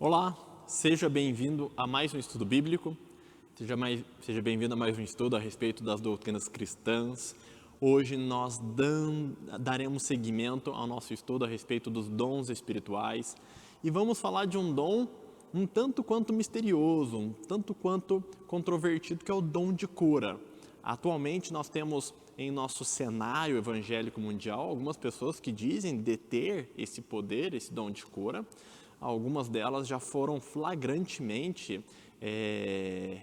Olá, seja bem-vindo a mais um estudo bíblico, seja bem-vindo a mais um estudo a respeito das doutrinas cristãs. Hoje nós daremos seguimento ao nosso estudo a respeito dos dons espirituais e vamos falar de um dom um tanto quanto misterioso, um tanto quanto controvertido, que é o dom de cura. Atualmente nós temos em nosso cenário evangélico mundial algumas pessoas que dizem deter esse poder, esse dom de cura. Algumas delas já foram flagrantemente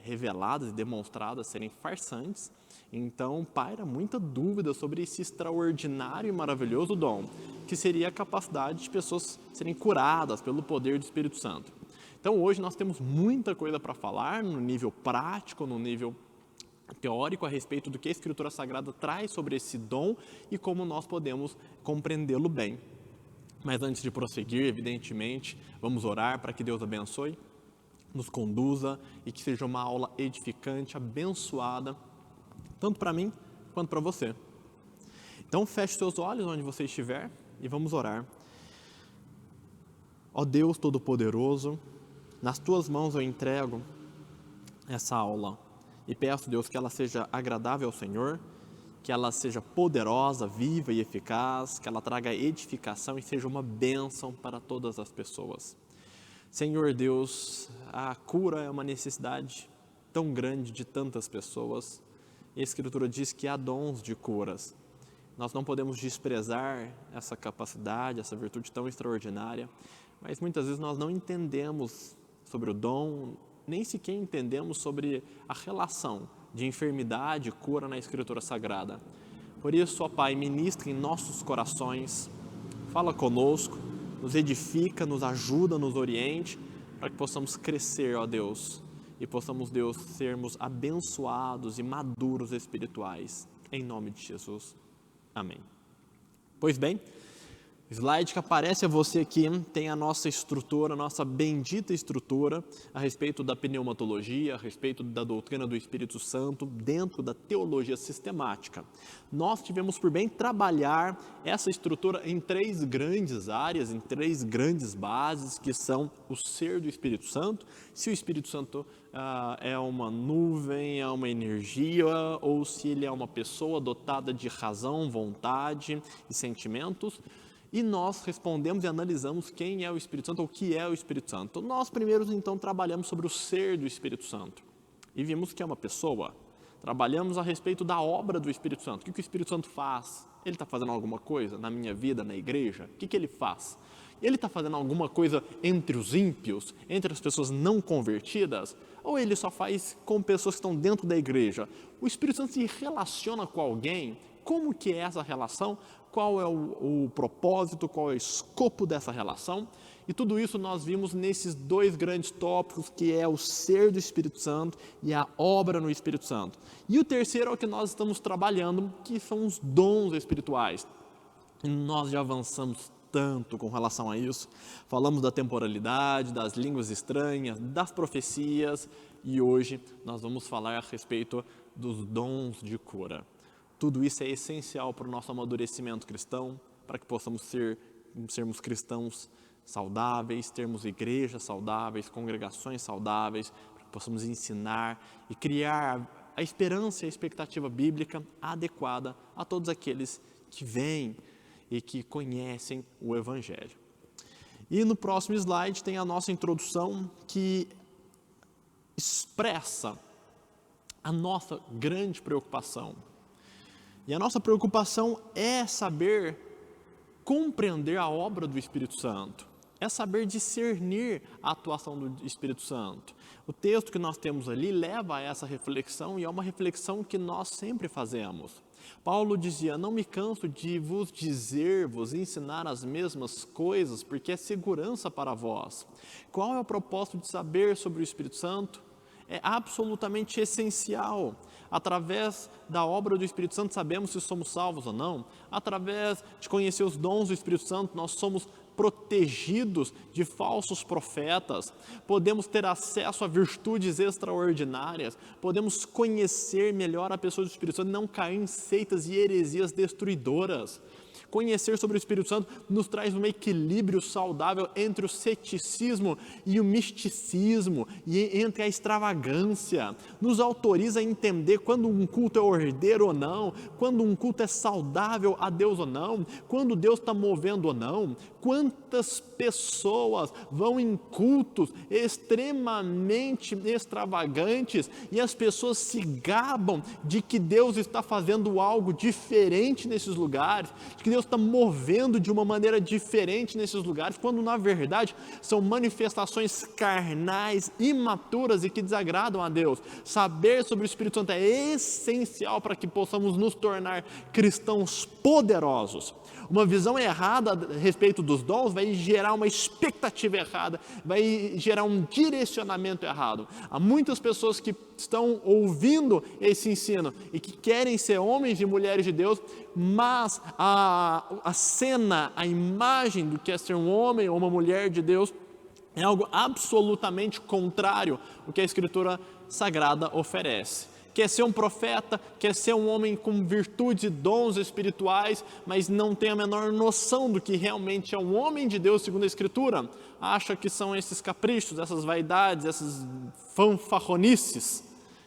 reveladas e demonstradas serem farsantes. Então, paira muita dúvida sobre esse extraordinário e maravilhoso dom, que seria a capacidade de pessoas serem curadas pelo poder do Espírito Santo. Então, hoje nós temos muita coisa para falar no nível prático, no nível teórico, a respeito do que a Escritura Sagrada traz sobre esse dom e como nós podemos compreendê-lo bem. Mas antes de prosseguir, evidentemente, vamos orar para que Deus abençoe, nos conduza e que seja uma aula edificante, abençoada, tanto para mim quanto para você. Então, feche seus olhos onde você estiver e vamos orar. Ó Deus Todo-Poderoso, nas Tuas mãos eu entrego essa aula e peço, Deus, que ela seja agradável ao Senhor, que ela seja poderosa, viva e eficaz, que ela traga edificação e seja uma bênção para todas as pessoas. Senhor Deus, a cura é uma necessidade tão grande de tantas pessoas. A Escritura diz que há dons de curas. Nós não podemos desprezar essa capacidade, essa virtude tão extraordinária, mas muitas vezes nós não entendemos sobre o dom, nem sequer entendemos sobre a relação de enfermidade e cura na Escritura Sagrada. Por isso, ó Pai, ministra em nossos corações, fala conosco, nos edifica, nos ajuda, nos oriente, para que possamos crescer, ó Deus, e possamos, Deus, sermos abençoados e maduros espirituais, em nome de Jesus. Amém. Pois bem, o slide que aparece a você aqui tem a nossa estrutura, a nossa bendita estrutura a respeito da pneumatologia, a respeito da doutrina do Espírito Santo dentro da teologia sistemática. Nós tivemos por bem trabalhar essa estrutura em três grandes áreas, em três grandes bases, que são o ser do Espírito Santo, se o Espírito Santo é uma nuvem, é uma energia, ou se ele é uma pessoa dotada de razão, vontade e sentimentos. E nós respondemos e analisamos quem é o Espírito Santo, ou o que é o Espírito Santo. Nós primeiro, então, trabalhamos sobre o ser do Espírito Santo. E vimos que é uma pessoa. Trabalhamos a respeito da obra do Espírito Santo. O que o Espírito Santo faz? Ele está fazendo alguma coisa na minha vida, na igreja? O que ele faz? Ele está fazendo alguma coisa entre os ímpios, entre as pessoas não convertidas? Ou ele só faz com pessoas que estão dentro da igreja? O Espírito Santo se relaciona com alguém? Como que é essa relação? Qual é o propósito, qual é o escopo dessa relação? E tudo isso nós vimos nesses dois grandes tópicos, que é o ser do Espírito Santo e a obra no Espírito Santo. E o terceiro é o que nós estamos trabalhando, que são os dons espirituais. E nós já avançamos tanto com relação a isso. Falamos da temporalidade, das línguas estranhas, das profecias, e hoje nós vamos falar a respeito dos dons de cura. Tudo isso é essencial para o nosso amadurecimento cristão, para que possamos sermos cristãos saudáveis, termos igrejas saudáveis, congregações saudáveis, para que possamos ensinar e criar a esperança e a expectativa bíblica adequada a todos aqueles que vêm e que conhecem o Evangelho. E no próximo slide tem a nossa introdução, que expressa a nossa grande preocupação. E a nossa preocupação é saber compreender a obra do Espírito Santo, é saber discernir a atuação do Espírito Santo. O texto que nós temos ali leva a essa reflexão, e é uma reflexão que nós sempre fazemos. Paulo dizia: não me canso de vos dizer, vos ensinar as mesmas coisas, porque é segurança para vós. Qual é o propósito de saber sobre o Espírito Santo? É absolutamente essencial. Através da obra do Espírito Santo sabemos se somos salvos ou não. Através de conhecer os dons do Espírito Santo, nós somos protegidos de falsos profetas. Podemos ter acesso a virtudes extraordinárias. Podemos conhecer melhor a pessoa do Espírito Santo e não cair em seitas e heresias destruidoras. Conhecer sobre o Espírito Santo nos traz um equilíbrio saudável entre o ceticismo e o misticismo, e entre a extravagância. Nos autoriza a entender quando um culto é ordeiro ou não, quando um culto é saudável a Deus ou não, quando Deus está movendo ou não. Quantas pessoas vão em cultos extremamente extravagantes e as pessoas se gabam de que Deus está fazendo algo diferente nesses lugares, de que Deus está movendo de uma maneira diferente nesses lugares, quando na verdade são manifestações carnais, imaturas e que desagradam a Deus. Saber sobre o Espírito Santo é essencial para que possamos nos tornar cristãos poderosos. Uma visão errada a respeito dos dons vai gerar uma expectativa errada, vai gerar um direcionamento errado. Há muitas pessoas que estão ouvindo esse ensino e que querem ser homens e mulheres de Deus, mas a cena, a imagem do que é ser um homem ou uma mulher de Deus é algo absolutamente contrário ao que a Escritura Sagrada oferece. Quer ser um profeta, quer ser um homem com virtudes e dons espirituais, mas não tem a menor noção do que realmente é um homem de Deus segundo a Escritura, acha que são esses caprichos, essas vaidades, essas fanfarronices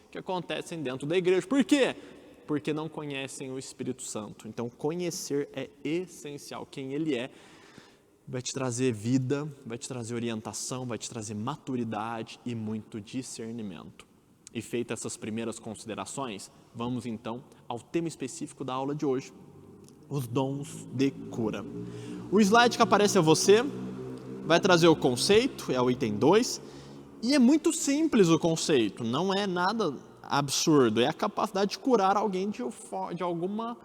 que acontecem dentro da igreja. Por quê? Porque não conhecem o Espírito Santo. Então conhecer é essencial. Quem Ele é vai te trazer vida, vai te trazer orientação, vai te trazer maturidade e muito discernimento. E feitas essas primeiras considerações, vamos então ao tema específico da aula de hoje, os dons de cura. O slide que aparece a você vai trazer o conceito, é o item 2, e é muito simples o conceito, não é nada absurdo, é a capacidade de curar alguém de alguma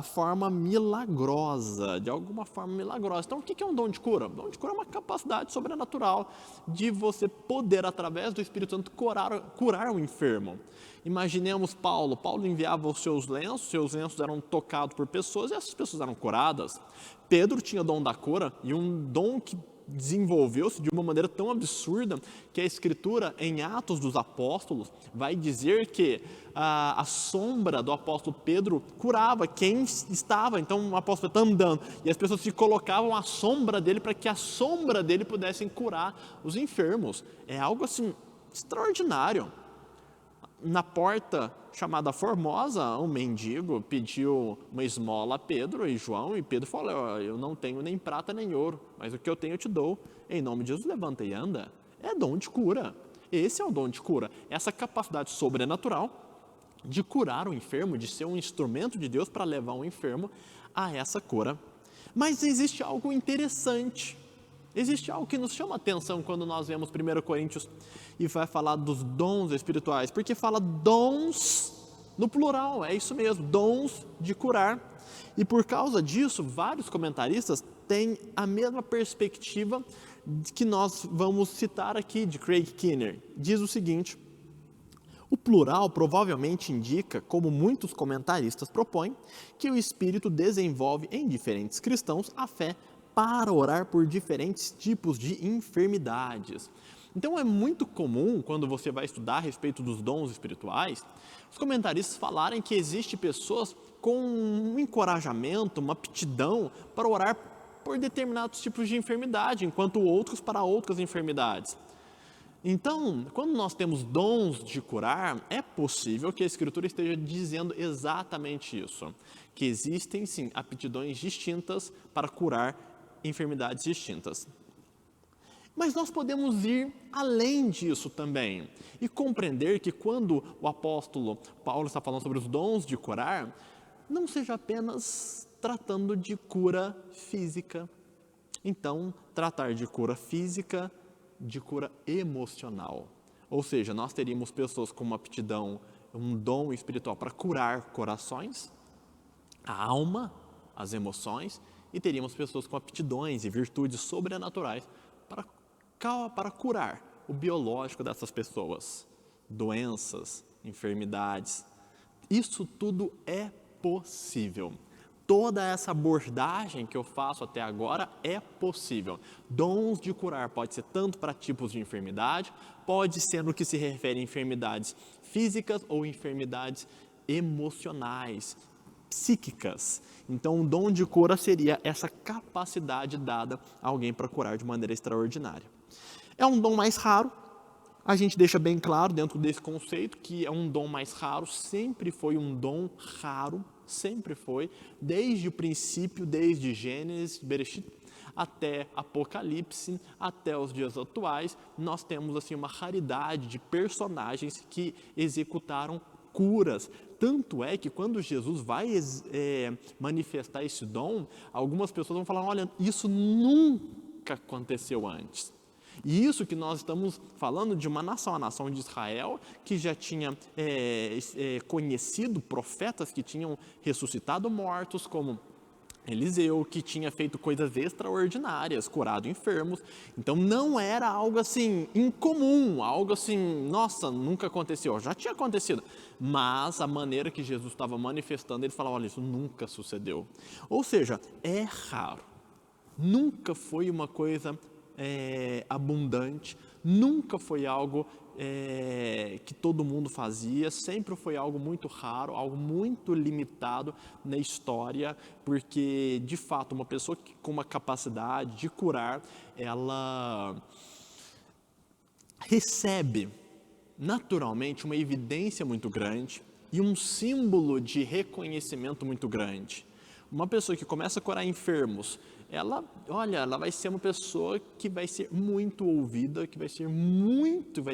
forma milagrosa, Então, o que é um dom de cura? O dom de cura é uma capacidade sobrenatural de você poder, através do Espírito Santo, curar o enfermo. Imaginemos Paulo enviava os seus lenços eram tocados por pessoas e essas pessoas eram curadas. Pedro tinha o dom da cura e um dom que desenvolveu-se de uma maneira tão absurda que a Escritura, em Atos dos Apóstolos, vai dizer que a sombra do apóstolo Pedro curava quem estava. Então o apóstolo está andando e as pessoas se colocavam à sombra dele para que a sombra dele pudessem curar os enfermos. É algo assim extraordinário. Na porta chamada Formosa, um mendigo pediu uma esmola a Pedro e João, e Pedro falou: eu não tenho nem prata nem ouro, mas o que eu tenho eu te dou. Em nome de Jesus, levanta e anda. É dom de cura. Esse é o dom de cura. Essa capacidade sobrenatural de curar o enfermo, de ser um instrumento de Deus para levar o enfermo a essa cura. Mas existe algo interessante. Existe algo que nos chama a atenção quando nós vemos 1 Coríntios e vai falar dos dons espirituais, porque fala dons no plural, é isso mesmo, dons de curar. E por causa disso, vários comentaristas têm a mesma perspectiva que nós vamos citar aqui de Craig Keener. Diz o seguinte: o plural provavelmente indica, como muitos comentaristas propõem, que o Espírito desenvolve em diferentes cristãos a fé para orar por diferentes tipos de enfermidades. Então é muito comum, quando você vai estudar a respeito dos dons espirituais, os comentaristas falarem que existe pessoas com um encorajamento, uma aptidão para orar por determinados tipos de enfermidade, enquanto outros para outras enfermidades. Então, quando nós temos dons de curar, é possível que a Escritura esteja dizendo exatamente isso, que existem sim aptidões distintas para curar enfermidades distintas. Mas nós podemos ir além disso também e compreender que quando o apóstolo Paulo está falando sobre os dons de curar, não seja apenas tratando de cura física. Então, tratar de cura física, de cura emocional. Ou seja, nós teríamos pessoas com uma aptidão, um dom espiritual para curar corações, a alma, as emoções, e teríamos pessoas com aptidões e virtudes sobrenaturais para curar o biológico dessas pessoas, doenças, enfermidades. Isso tudo é possível. Toda essa abordagem que eu faço até agora é possível. Dons de curar pode ser tanto para tipos de enfermidade, pode ser no que se refere a enfermidades físicas ou enfermidades emocionais, psíquicas. Então, o dom de cura seria essa capacidade dada a alguém para curar de maneira extraordinária. É um dom mais raro, a gente deixa bem claro dentro desse conceito que é um dom mais raro, sempre foi um dom raro, sempre foi, desde o princípio, desde Gênesis, Bereshit, até Apocalipse, até os dias atuais, nós temos assim uma raridade de personagens que executaram curas. Tanto é que quando Jesus vai manifestar esse dom, algumas pessoas vão falar, olha, isso nunca aconteceu antes. E isso que nós estamos falando de uma nação, a nação de Israel, que já tinha conhecido profetas que tinham ressuscitado mortos, como Eliseu, que tinha feito coisas extraordinárias, curado enfermos. Então não era algo assim incomum, algo assim, nossa, nunca aconteceu. Já tinha acontecido, mas a maneira que Jesus estava manifestando, ele falava, olha, isso nunca sucedeu. Ou seja, é raro. Nunca foi uma coisa abundante, nunca foi algo que todo mundo fazia, sempre foi algo muito raro, algo muito limitado na história, porque de fato uma pessoa com uma capacidade de curar, ela recebe naturalmente uma evidência muito grande e um símbolo de reconhecimento muito grande. Uma pessoa que começa a curar enfermos, ela vai ser uma pessoa que vai ser muito ouvida, que vai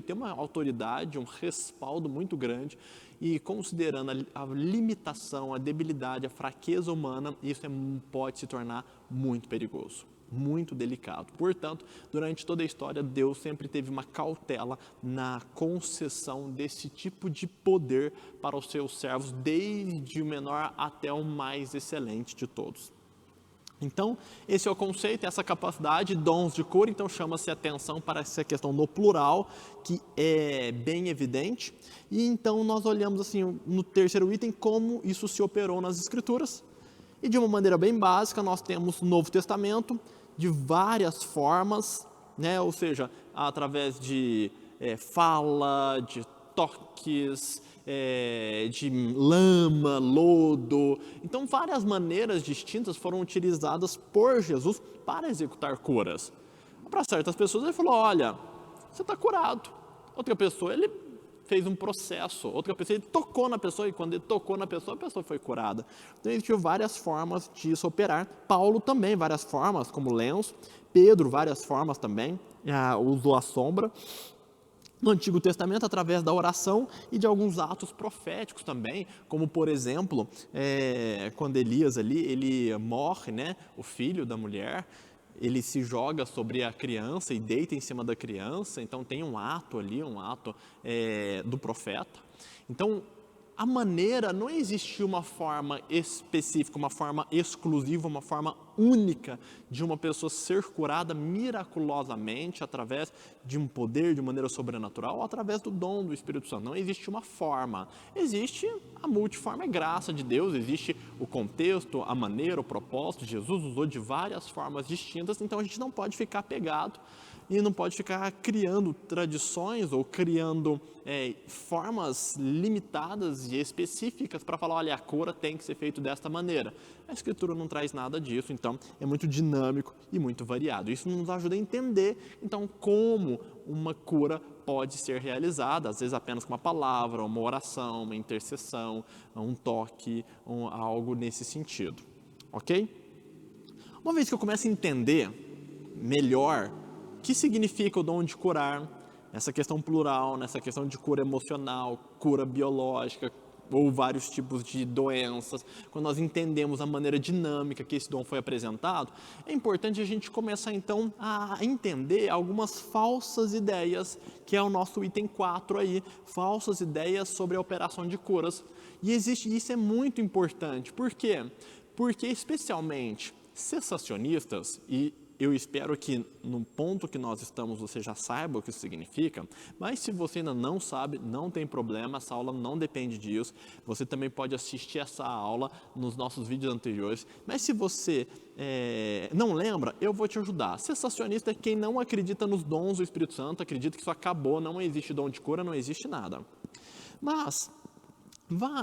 ter uma autoridade, um respaldo muito grande, e considerando a limitação, a debilidade, a fraqueza humana, isso pode se tornar muito perigoso, muito delicado. Portanto, durante toda a história, Deus sempre teve uma cautela na concessão desse tipo de poder para os seus servos, desde o menor até o mais excelente de todos. Então, esse é o conceito, essa capacidade, dons de cura, então chama-se atenção para essa questão no plural, que é bem evidente. E então nós olhamos assim, no terceiro item, como isso se operou nas Escrituras. E de uma maneira bem básica, nós temos o Novo Testamento, de várias formas, né? Ou seja, através de fala, de toques, de lama, lodo. Então, várias maneiras distintas foram utilizadas por Jesus para executar curas. Para certas pessoas, ele falou, olha, você está curado. Outra pessoa, ele fez um processo. Outra pessoa, ele tocou na pessoa, e quando ele tocou na pessoa, a pessoa foi curada. Então, existiam várias formas disso operar. Paulo também, várias formas, como lenço. Pedro, várias formas também, usou a sombra. No Antigo Testamento, através da oração e de alguns atos proféticos também, como por exemplo, quando Elias ali, ele morre, né, o filho da mulher, ele se joga sobre a criança e deita em cima da criança, então tem um ato ali, do profeta. Então, a maneira, não existia uma forma específica, uma forma exclusiva, uma forma única de uma pessoa ser curada miraculosamente através de um poder, de maneira sobrenatural, ou através do dom do Espírito Santo. Não existe uma forma. Existe a multiforme graça de Deus, existe o contexto, a maneira, o propósito. Jesus usou de várias formas distintas, então a gente não pode ficar apegado e não pode ficar criando tradições ou criando formas limitadas e específicas para falar, olha, a cura tem que ser feita desta maneira. A Escritura não traz nada disso, então é muito dinâmico e muito variado. Isso nos ajuda a entender, então, como uma cura pode ser realizada, às vezes apenas com uma palavra, uma oração, uma intercessão, um toque, algo nesse sentido, ok? Uma vez que eu começo a entender melhor o que significa o dom de curar, nessa questão plural, nessa questão de cura emocional, cura biológica, ou vários tipos de doenças, quando nós entendemos a maneira dinâmica que esse dom foi apresentado, é importante a gente começar então a entender algumas falsas ideias, que é o nosso item 4 aí, falsas ideias sobre a operação de curas. E isso é muito importante, por quê? Porque especialmente cessacionistas, e eu espero que no ponto que nós estamos você já saiba o que isso significa, mas se você ainda não sabe, não tem problema, essa aula não depende disso, você também pode assistir essa aula nos nossos vídeos anteriores, mas se você não lembra, eu vou te ajudar. Cessacionista é quem não acredita nos dons do Espírito Santo, acredita que isso acabou, não existe dom de cura, não existe nada. Mas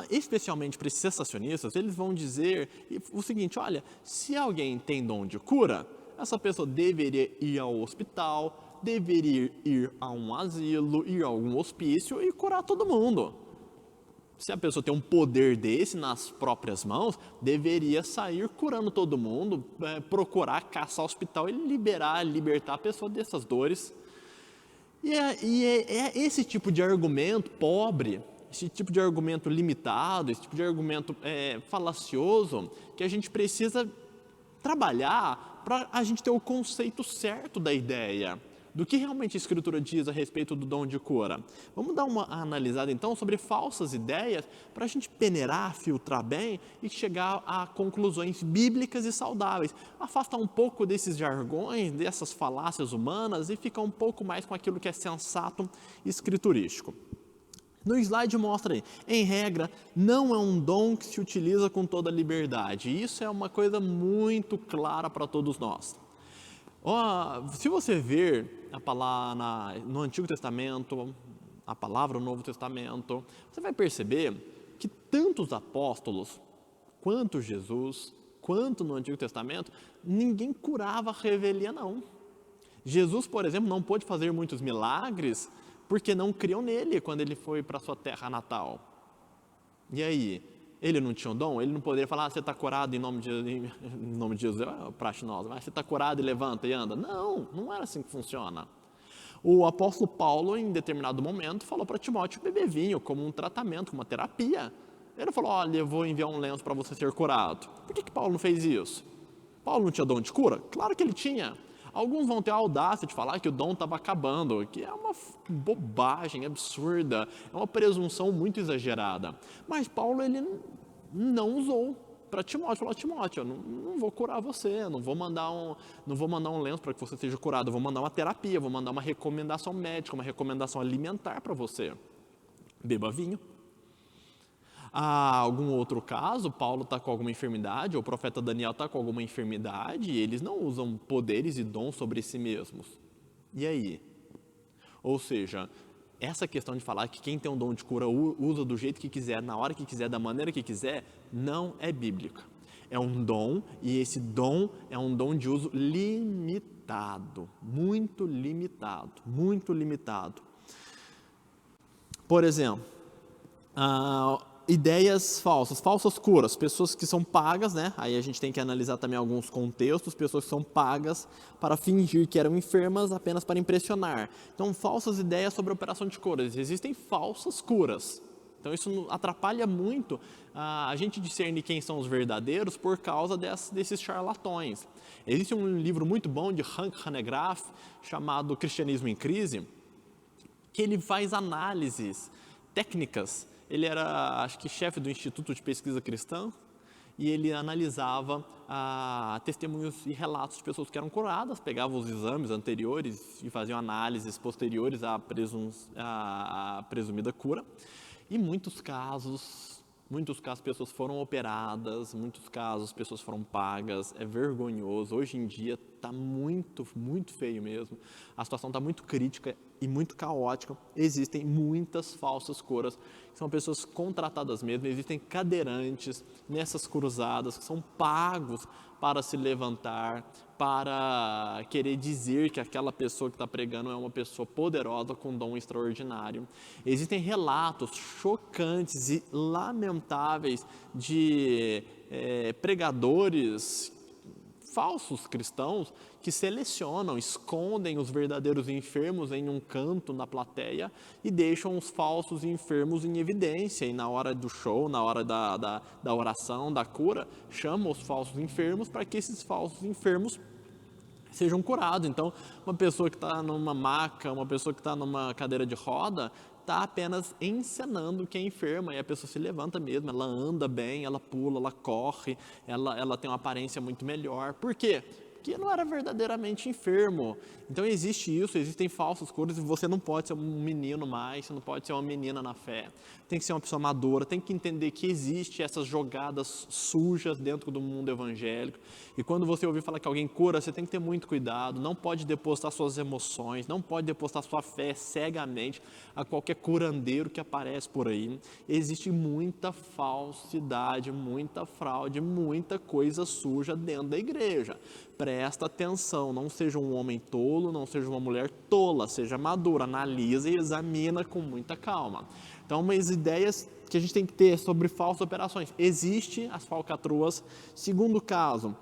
especialmente para esses cessacionistas, eles vão dizer o seguinte: olha, se alguém tem dom de cura, essa pessoa deveria ir ao hospital, deveria ir a um asilo, ir a algum hospício e curar todo mundo. Se a pessoa tem um poder desse nas próprias mãos, deveria sair curando todo mundo, procurar caçar hospital e libertar a pessoa dessas dores. E é esse tipo de argumento pobre, esse tipo de argumento limitado, esse tipo de argumento falacioso, que a gente precisa trabalhar para a gente ter o conceito certo da ideia, do que realmente a Escritura diz a respeito do dom de cura. Vamos dar uma analisada então sobre falsas ideias, para a gente peneirar, filtrar bem e chegar a conclusões bíblicas e saudáveis. Afastar um pouco desses jargões, dessas falácias humanas e ficar um pouco mais com aquilo que é sensato e escriturístico. No slide mostra aí, em regra, não é um dom que se utiliza com toda liberdade. Isso é uma coisa muito clara para todos nós. Se você ver a palavra no Antigo Testamento, a palavra no Novo Testamento, você vai perceber que tanto os apóstolos, quanto Jesus, quanto no Antigo Testamento, ninguém curava a revelia, não. Jesus, por exemplo, não pôde fazer muitos milagres porque não criam nele quando ele foi para a sua terra natal. E aí? Ele não tinha um dom? Ele não poderia falar, você está curado em nome de Jesus, é praxe nossa, mas você está curado e levanta e anda. Não era assim que funciona. O apóstolo Paulo, em determinado momento, falou para Timóteo beber vinho como um tratamento, como uma terapia. Ele falou, olha, eu vou enviar um lenço para você ser curado. Por que Paulo não fez isso? Paulo não tinha dom de cura? Claro que ele tinha. Alguns vão ter a audácia de falar que o dom estava acabando, que é uma bobagem absurda, é uma presunção muito exagerada. Mas Paulo, ele não usou para Timóteo, falou, Timóteo, eu não vou curar você, não vou mandar um lenço para que você seja curado, eu vou mandar uma terapia, vou mandar uma recomendação médica, uma recomendação alimentar para você. Beba vinho. Algum outro caso, Paulo está com alguma enfermidade, ou o profeta Daniel está com alguma enfermidade, e eles não usam poderes e dons sobre si mesmos. E aí? Ou seja, essa questão de falar que quem tem um dom de cura usa do jeito que quiser, na hora que quiser, da maneira que quiser, não é bíblica. É um dom, e esse dom é um dom de uso limitado, muito limitado, muito limitado. Por exemplo, ideias falsas curas, pessoas que são pagas, né? Aí a gente tem que analisar também alguns contextos, pessoas que são pagas para fingir que eram enfermas apenas para impressionar. Então, falsas ideias sobre a operação de curas. Existem falsas curas. Então, isso atrapalha muito a gente discernir quem são os verdadeiros por causa desses charlatões. Existe um livro muito bom de Hank Hanegraaff, chamado Cristianismo em Crise, que ele faz análises técnicas. Ele era, acho que, chefe do Instituto de Pesquisa Cristã, e ele analisava testemunhos e relatos de pessoas que eram curadas, pegava os exames anteriores e faziam análises posteriores à presumida cura. E muitos casos pessoas foram operadas, muitos casos pessoas foram pagas, é vergonhoso. Hoje em dia está muito, muito feio mesmo, a situação está muito crítica e muito caótica. Existem muitas falsas curas, são pessoas contratadas mesmo, existem cadeirantes nessas cruzadas que são pagos para se levantar, para querer dizer que aquela pessoa que está pregando é uma pessoa poderosa com dom extraordinário. Existem relatos chocantes e lamentáveis de pregadores falsos cristãos que selecionam, escondem os verdadeiros enfermos em um canto na plateia e deixam os falsos enfermos em evidência. E na hora do show, na hora da oração, da cura, chamam os falsos enfermos para que esses falsos enfermos sejam curados. Então, uma pessoa que está numa maca, uma pessoa que está numa cadeira de roda, está apenas encenando que é enferma, e a pessoa se levanta mesmo, ela anda bem, ela pula, ela corre, ela tem uma aparência muito melhor. Por quê? Porque não era verdadeiramente enfermo. Então existe isso, existem falsas curas e você não pode ser um menino mais, você não pode ser uma menina na fé. Tem que ser uma pessoa madura, tem que entender que existe essas jogadas sujas dentro do mundo evangélico. E quando você ouvir falar que alguém cura, você tem que ter muito cuidado, não pode depositar suas emoções, não pode depositar sua fé cegamente a qualquer curandeiro que aparece por aí. Existe muita falsidade, muita fraude, muita coisa suja dentro da igreja. Presta atenção, não seja um homem tolo, não seja uma mulher tola, seja madura, analisa e examina com muita calma. Então, umas ideias que a gente tem que ter sobre falsas operações. Existe as falcatruas. Segundo caso,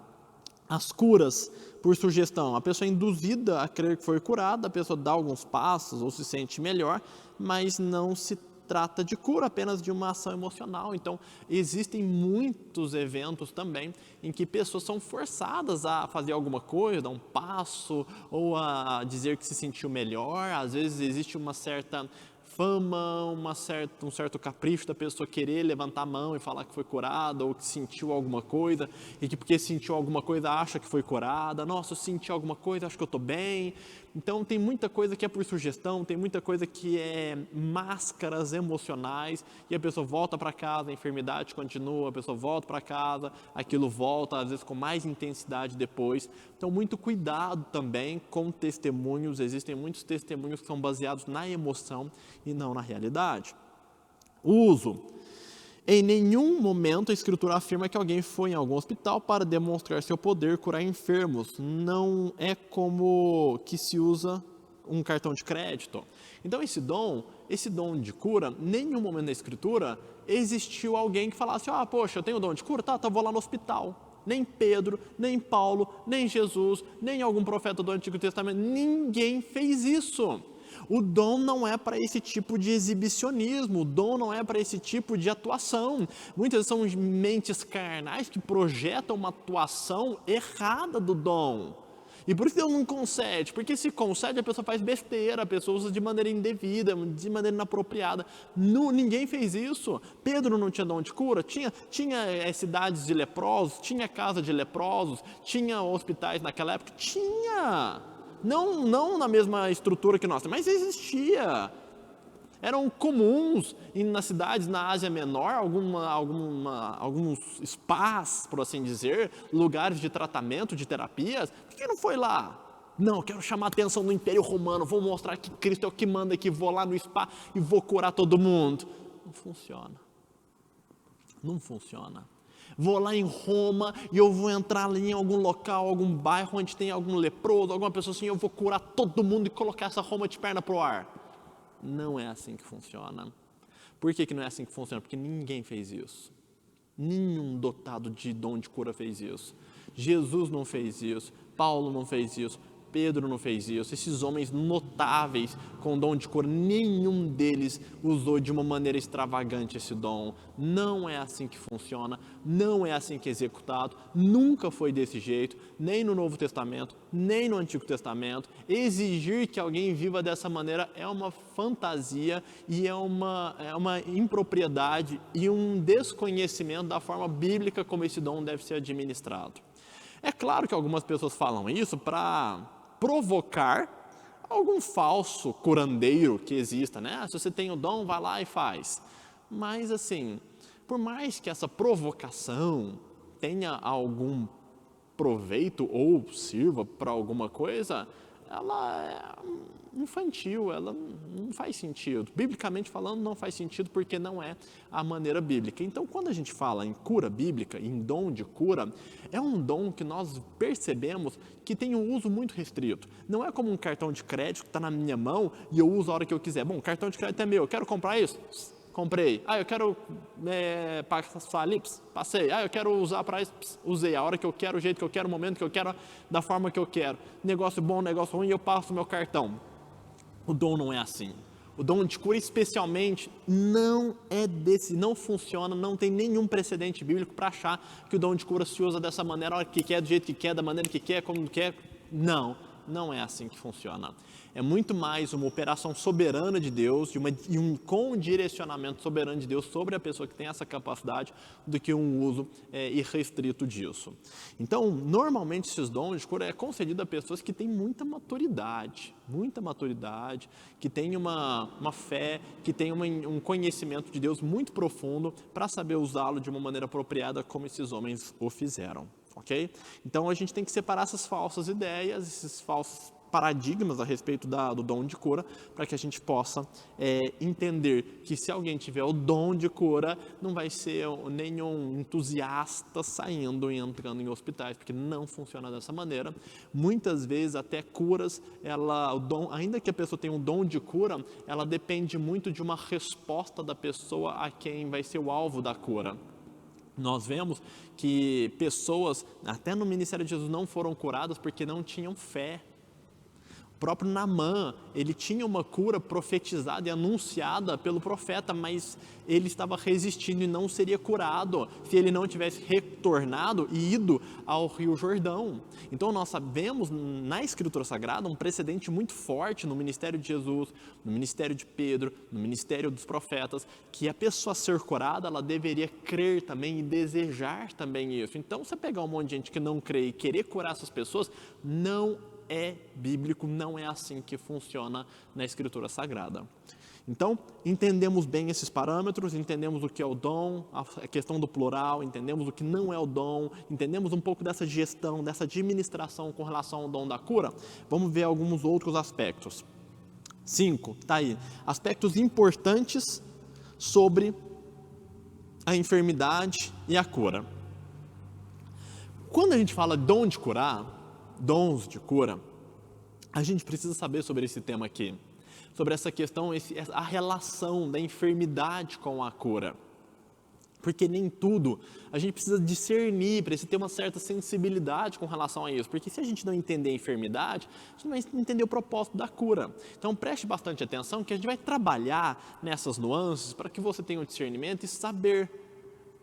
as curas por sugestão. A pessoa é induzida a crer que foi curada, a pessoa dá alguns passos ou se sente melhor, mas não se trata de cura, apenas de uma ação emocional. Então, existem muitos eventos também em que pessoas são forçadas a fazer alguma coisa, dar um passo, ou a dizer que se sentiu melhor. Às vezes existe uma certa fama, um certo capricho da pessoa querer levantar a mão e falar que foi curada, ou que sentiu alguma coisa, e que porque sentiu alguma coisa acha que foi curada. Nossa, eu senti alguma coisa, acho que eu estou bem. Então tem muita coisa que é por sugestão, tem muita coisa que é máscaras emocionais, e a pessoa volta para casa, a enfermidade continua, a pessoa volta para casa, aquilo volta, às vezes com mais intensidade depois. Então muito cuidado também com testemunhos, existem muitos testemunhos que são baseados na emoção e não na realidade. Uso. Em nenhum momento a Escritura afirma que alguém foi em algum hospital para demonstrar seu poder curar enfermos. Não é como que se usa um cartão de crédito. Então esse dom de cura, em nenhum momento da Escritura existiu alguém que falasse, poxa, eu tenho dom de cura? Tá, vou lá no hospital. Nem Pedro, nem Paulo, nem Jesus, nem algum profeta do Antigo Testamento, ninguém fez isso. O dom não é para esse tipo de exibicionismo, o dom não é para esse tipo de atuação. Muitas são mentes carnais que projetam uma atuação errada do dom. E por isso Deus não concede, porque se concede a pessoa faz besteira, a pessoa usa de maneira indevida, de maneira inapropriada. Ninguém fez isso. Pedro não tinha dom de cura? Tinha cidades de leprosos, tinha casa de leprosos, tinha hospitais naquela época? Tinha! Não na mesma estrutura que nós, mas existia. Eram comuns nas cidades na Ásia Menor, alguns spas, por assim dizer, lugares de tratamento, de terapias. Por que não foi lá? Não, quero chamar a atenção do Império Romano, vou mostrar que Cristo é o que manda aqui, vou lá no spa e vou curar todo mundo. Não funciona. Não funciona. Vou lá em Roma e eu vou entrar ali em algum local, algum bairro onde tem algum leproso, alguma pessoa assim, eu vou curar todo mundo e colocar essa Roma de perna pro ar. Não é assim que funciona. Por que não é assim que funciona? Porque ninguém fez isso. Nenhum dotado de dom de cura fez isso. Jesus não fez isso. Paulo não fez isso. Pedro não fez isso. Esses homens notáveis com dom de cura, nenhum deles usou de uma maneira extravagante esse dom. Não é assim que funciona, não é assim que é executado, nunca foi desse jeito, nem no Novo Testamento, nem no Antigo Testamento. Exigir que alguém viva dessa maneira é uma fantasia e é uma impropriedade e um desconhecimento da forma bíblica como esse dom deve ser administrado. É claro que algumas pessoas falam isso para provocar algum falso curandeiro que exista, né? Se você tem o dom, vai lá e faz. Mas assim, por mais que essa provocação tenha algum proveito ou sirva para alguma coisa, ela é infantil, ela não faz sentido. Biblicamente falando, não faz sentido porque não é a maneira bíblica. Então, quando a gente fala em cura bíblica, em dom de cura, é um dom que nós percebemos que tem um uso muito restrito. Não é como um cartão de crédito que está na minha mão e eu uso a hora que eu quiser. Bom, cartão de crédito é meu, eu quero comprar isso? Comprei. Eu quero passar ali? Passei. Eu quero usar para isso? Usei. A hora que eu quero, o jeito que eu quero, o momento que eu quero, da forma que eu quero. Negócio bom, negócio ruim, eu passo o meu cartão. O dom não é assim. O dom de cura, especialmente, não funciona, não tem nenhum precedente bíblico para achar que o dom de cura se usa dessa maneira, a hora que quer, do jeito que quer, da maneira que quer, como quer. Não. Não é assim que funciona. É muito mais uma operação soberana de Deus com um direcionamento soberano de Deus sobre a pessoa que tem essa capacidade do que um uso irrestrito disso. Então, normalmente esses dons de cura é concedido a pessoas que têm muita maturidade, que têm uma fé, que têm um conhecimento de Deus muito profundo para saber usá-lo de uma maneira apropriada como esses homens o fizeram. Ok? Então a gente tem que separar essas falsas ideias, esses falsos paradigmas a respeito do dom de cura, para que a gente possa entender que se alguém tiver o dom de cura, não vai ser nenhum entusiasta saindo e entrando em hospitais, porque não funciona dessa maneira. Muitas vezes até curas, ainda que a pessoa tenha um dom de cura, ela depende muito de uma resposta da pessoa a quem vai ser o alvo da cura. Nós vemos que pessoas, até no ministério de Jesus, não foram curadas porque não tinham fé. O próprio Naamã, ele tinha uma cura profetizada e anunciada pelo profeta, mas ele estava resistindo e não seria curado se ele não tivesse retornado e ido ao Rio Jordão. Então nós sabemos na Escritura Sagrada um precedente muito forte no ministério de Jesus, no ministério de Pedro, no ministério dos profetas, que a pessoa ser curada, ela deveria crer também e desejar também isso. Então você pegar um monte de gente que não crê e querer curar essas pessoas, não é bíblico, não é assim que funciona na Escritura Sagrada. Então, entendemos bem esses parâmetros, entendemos o que é o dom, a questão do plural, entendemos o que não é o dom, entendemos um pouco dessa gestão, dessa administração com relação ao dom da cura. Vamos ver alguns outros aspectos. 5, está aí. Aspectos importantes sobre a enfermidade e a cura. Quando a gente fala dom de curar, dons de cura, a gente precisa saber sobre esse tema aqui, sobre essa questão, a relação da enfermidade com a cura, porque nem tudo a gente precisa discernir, precisa ter uma certa sensibilidade com relação a isso, porque se a gente não entender a enfermidade, a gente não vai entender o propósito da cura. Então preste bastante atenção que a gente vai trabalhar nessas nuances para que você tenha o discernimento e saber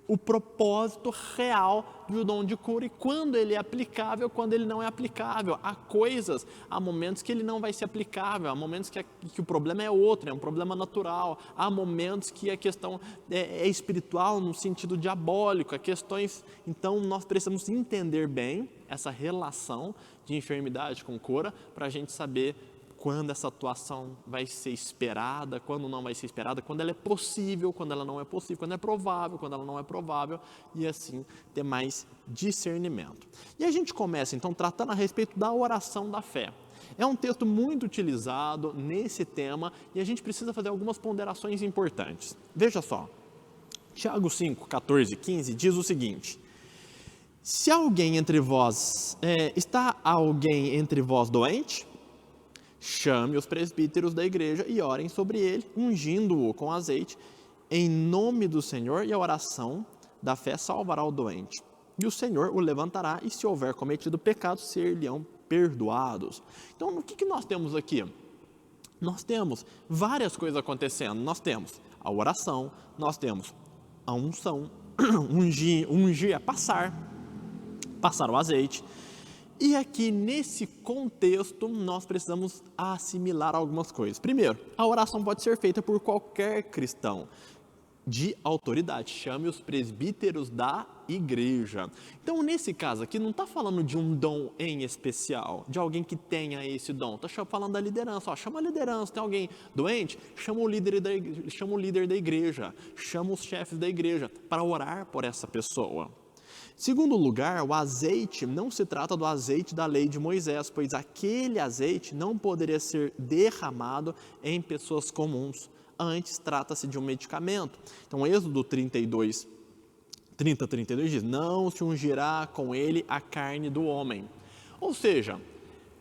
o propósito real do dom de cura e quando ele é aplicável, quando ele não é aplicável. Há momentos que ele não vai ser aplicável, há momentos que o problema é outro, é um problema natural, há momentos que a questão é espiritual no sentido diabólico, há questões. Então nós precisamos entender bem essa relação de enfermidade com cura para a gente saber quando essa atuação vai ser esperada, quando não vai ser esperada, quando ela é possível, quando ela não é possível, quando é provável, quando ela não é provável, e assim ter mais discernimento. E a gente começa então tratando a respeito da oração da fé. É um texto muito utilizado nesse tema e a gente precisa fazer algumas ponderações importantes. Veja só, Tiago 5, 14, 15 diz o seguinte: se alguém entre vós, está alguém entre vós doente? Chame os presbíteros da igreja e orem sobre ele, ungindo-o com azeite, em nome do Senhor, e a oração da fé salvará o doente. E o Senhor o levantará, e se houver cometido pecado, ser-lhe-ão perdoados. Então, o que nós temos aqui? Nós temos várias coisas acontecendo. Nós temos a oração, nós temos a unção, ungir é passar o azeite. E aqui, nesse contexto, nós precisamos assimilar algumas coisas. Primeiro, a oração pode ser feita por qualquer cristão de autoridade. Chame os presbíteros da igreja. Então, nesse caso aqui, não está falando de um dom em especial, de alguém que tenha esse dom. Está falando da liderança. Chama a liderança. Tem alguém doente? Chama o líder da igreja. Chama os chefes da igreja para orar por essa pessoa. Segundo lugar, o azeite não se trata do azeite da lei de Moisés, pois aquele azeite não poderia ser derramado em pessoas comuns. Antes, trata-se de um medicamento. Então, Êxodo 32 diz: não se ungirá com ele a carne do homem. Ou seja,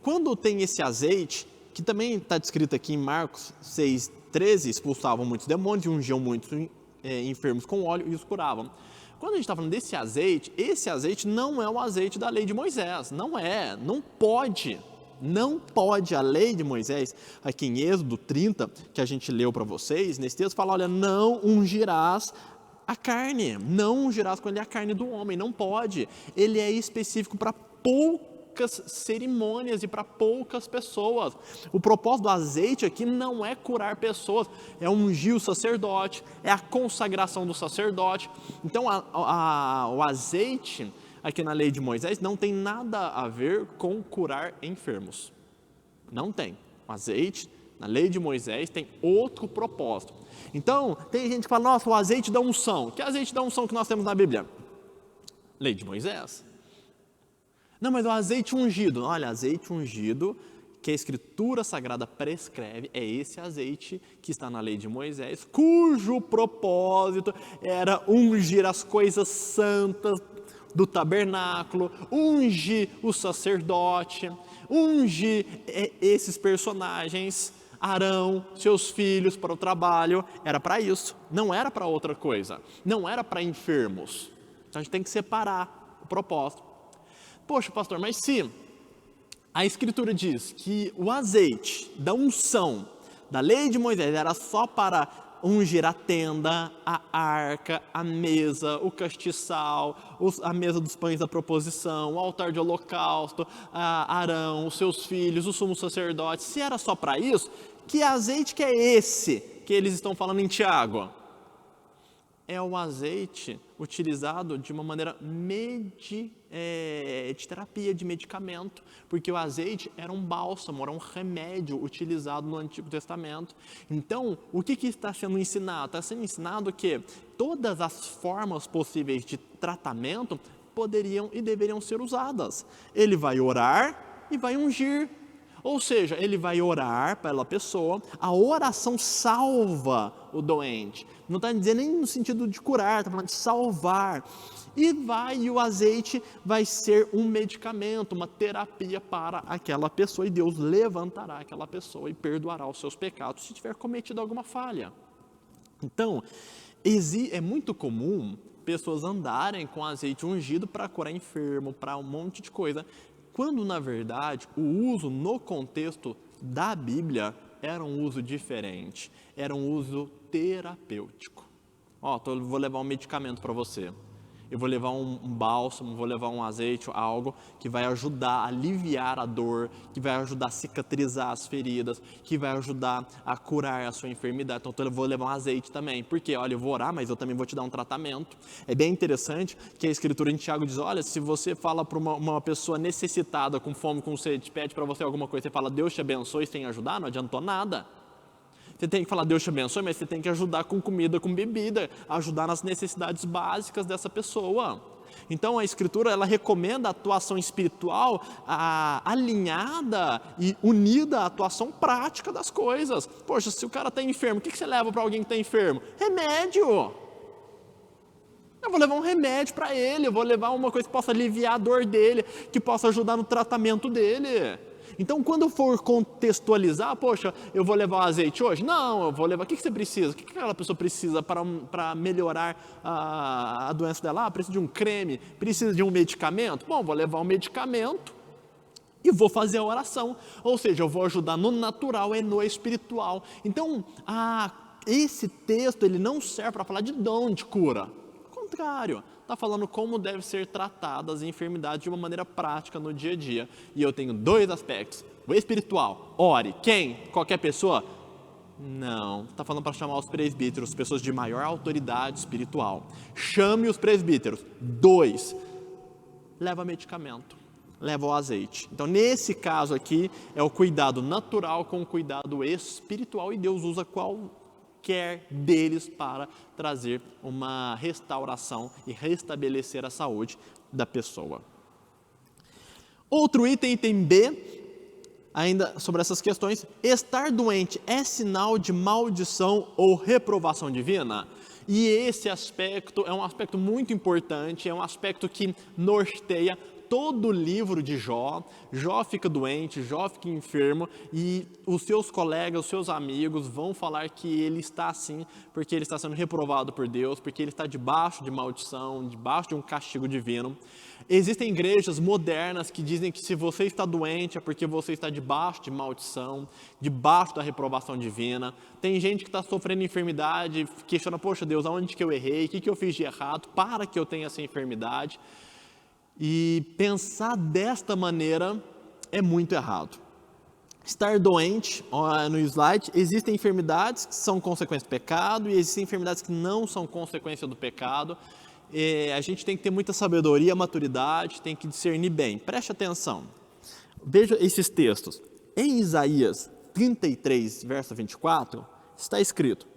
quando tem esse azeite, que também está descrito aqui em Marcos 6,13, expulsavam muitos demônios e ungiam muitos enfermos com óleo e os curavam. Quando a gente está falando desse azeite, esse azeite não é o azeite da lei de Moisés, não pode a lei de Moisés, aqui em Êxodo 30, que a gente leu para vocês, nesse texto fala, olha, não ungirás a carne, não ungirás com ele a carne do homem, não pode, ele é específico para poucas cerimônias e para poucas pessoas. O propósito do azeite aqui não é curar pessoas, é ungir o sacerdote, é a consagração do sacerdote. Então o azeite aqui na lei de Moisés não tem nada a ver com curar enfermos. Não tem. O azeite na lei de Moisés tem outro propósito. Então, tem gente que fala, nossa, o azeite da unção. Que azeite da unção que nós temos na Bíblia? Lei de Moisés. Não, mas o azeite ungido. Olha, azeite ungido, que a Escritura Sagrada prescreve, é esse azeite que está na lei de Moisés, cujo propósito era ungir as coisas santas do tabernáculo, ungir o sacerdote, ungir esses personagens, Arão, seus filhos para o trabalho, era para isso, não era para outra coisa, não era para enfermos. Então a gente tem que separar o propósito. Poxa, pastor, mas se a Escritura diz que o azeite da unção da lei de Moisés era só para ungir a tenda, a arca, a mesa, o castiçal, a mesa dos pães da proposição, o altar de holocausto, Arão, os seus filhos, o sumo sacerdote, se era só para isso, que azeite que é esse que eles estão falando em Tiago? É o azeite utilizado de uma maneira de terapia, de medicamento, porque o azeite era um bálsamo, era um remédio utilizado no Antigo Testamento. Então, o que está sendo ensinado? Está sendo ensinado que todas as formas possíveis de tratamento poderiam e deveriam ser usadas. Ele vai orar e vai ungir. Ou seja, ele vai orar pela pessoa, a oração salva o doente. Não está dizendo nem no sentido de curar, está falando de salvar. E o azeite vai ser um medicamento, uma terapia para aquela pessoa. E Deus levantará aquela pessoa e perdoará os seus pecados se tiver cometido alguma falha. Então, é muito comum pessoas andarem com azeite ungido para curar enfermo, para um monte de coisa, quando na verdade o uso no contexto da Bíblia era um uso diferente, era um uso terapêutico. Vou levar um medicamento para você, eu vou levar um bálsamo, vou levar um azeite, algo que vai ajudar a aliviar a dor, que vai ajudar a cicatrizar as feridas, que vai ajudar a curar a sua enfermidade. Então eu vou levar um azeite também, porque olha, eu vou orar, mas eu também vou te dar um tratamento. É bem interessante que a Escritura em Tiago diz, olha, se você fala para uma pessoa necessitada, com fome, com sede, pede para você alguma coisa, você fala, Deus te abençoe sem ajudar, não adiantou nada. Você tem que falar, Deus te abençoe, mas você tem que ajudar com comida, com bebida, ajudar nas necessidades básicas dessa pessoa. Então a Escritura, ela recomenda a atuação espiritual alinhada e unida à atuação prática das coisas. Poxa, se o cara está enfermo, o que você leva para alguém que está enfermo? Remédio! Eu vou levar um remédio para ele, eu vou levar uma coisa que possa aliviar a dor dele, que possa ajudar no tratamento dele. Então, quando eu for contextualizar, poxa, eu vou levar o azeite hoje? Não, eu vou levar, o que você precisa? O que aquela pessoa precisa para melhorar a doença dela? Precisa de um creme? Precisa de um medicamento? Bom, vou levar um medicamento e vou fazer a oração. Ou seja, eu vou ajudar no natural e no espiritual. Então, esse texto, ele não serve para falar de dom de cura. Ao contrário, está falando como devem ser tratadas as enfermidades de uma maneira prática no dia a dia. E eu tenho dois aspectos. O espiritual, ore. Quem? Qualquer pessoa? Não, está falando para chamar os presbíteros, pessoas de maior autoridade espiritual. Chame os presbíteros. 2, leva medicamento, leva o azeite. Então, nesse caso aqui, é o cuidado natural com o cuidado espiritual, e Deus usa qualquer deles para trazer uma restauração e restabelecer a saúde da pessoa. Outro item B, ainda sobre essas questões, estar doente é sinal de maldição ou reprovação divina? E esse aspecto é um aspecto muito importante, é um aspecto que norteia todo o livro de Jó. Jó fica doente, Jó fica enfermo, e os seus colegas, os seus amigos vão falar que ele está assim, porque ele está sendo reprovado por Deus, porque ele está debaixo de maldição, debaixo de um castigo divino. Existem igrejas modernas que dizem que se você está doente é porque você está debaixo de maldição, debaixo da reprovação divina. Tem gente que está sofrendo enfermidade, questiona, poxa Deus, aonde que eu errei, o que eu fiz de errado para que eu tenha essa enfermidade? E pensar desta maneira é muito errado. Estar doente, no slide, existem enfermidades que são consequência do pecado e existem enfermidades que não são consequência do pecado. A gente tem que ter muita sabedoria, maturidade, tem que discernir bem. Preste atenção. Veja esses textos. Em Isaías 33, verso 24, está escrito: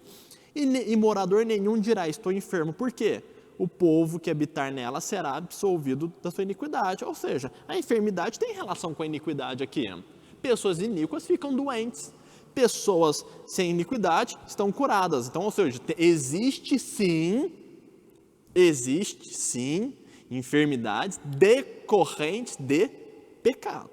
e morador nenhum dirá, estou enfermo. Por quê? O povo que habitar nela será absolvido da sua iniquidade. Ou seja, a enfermidade tem relação com a iniquidade aqui. Pessoas iníquas ficam doentes. Pessoas sem iniquidade estão curadas. Então, ou seja, existe sim enfermidades decorrentes de pecado.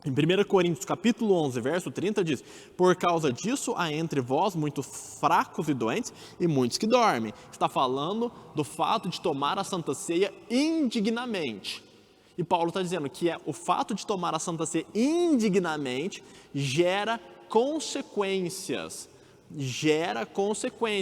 Em 1 Coríntios capítulo 11, verso 30 diz: por causa disso há entre vós muitos fracos e doentes e muitos que dormem. Está falando do fato de tomar a Santa Ceia indignamente. E Paulo está dizendo que o fato de tomar a Santa Ceia indignamente gera consequências.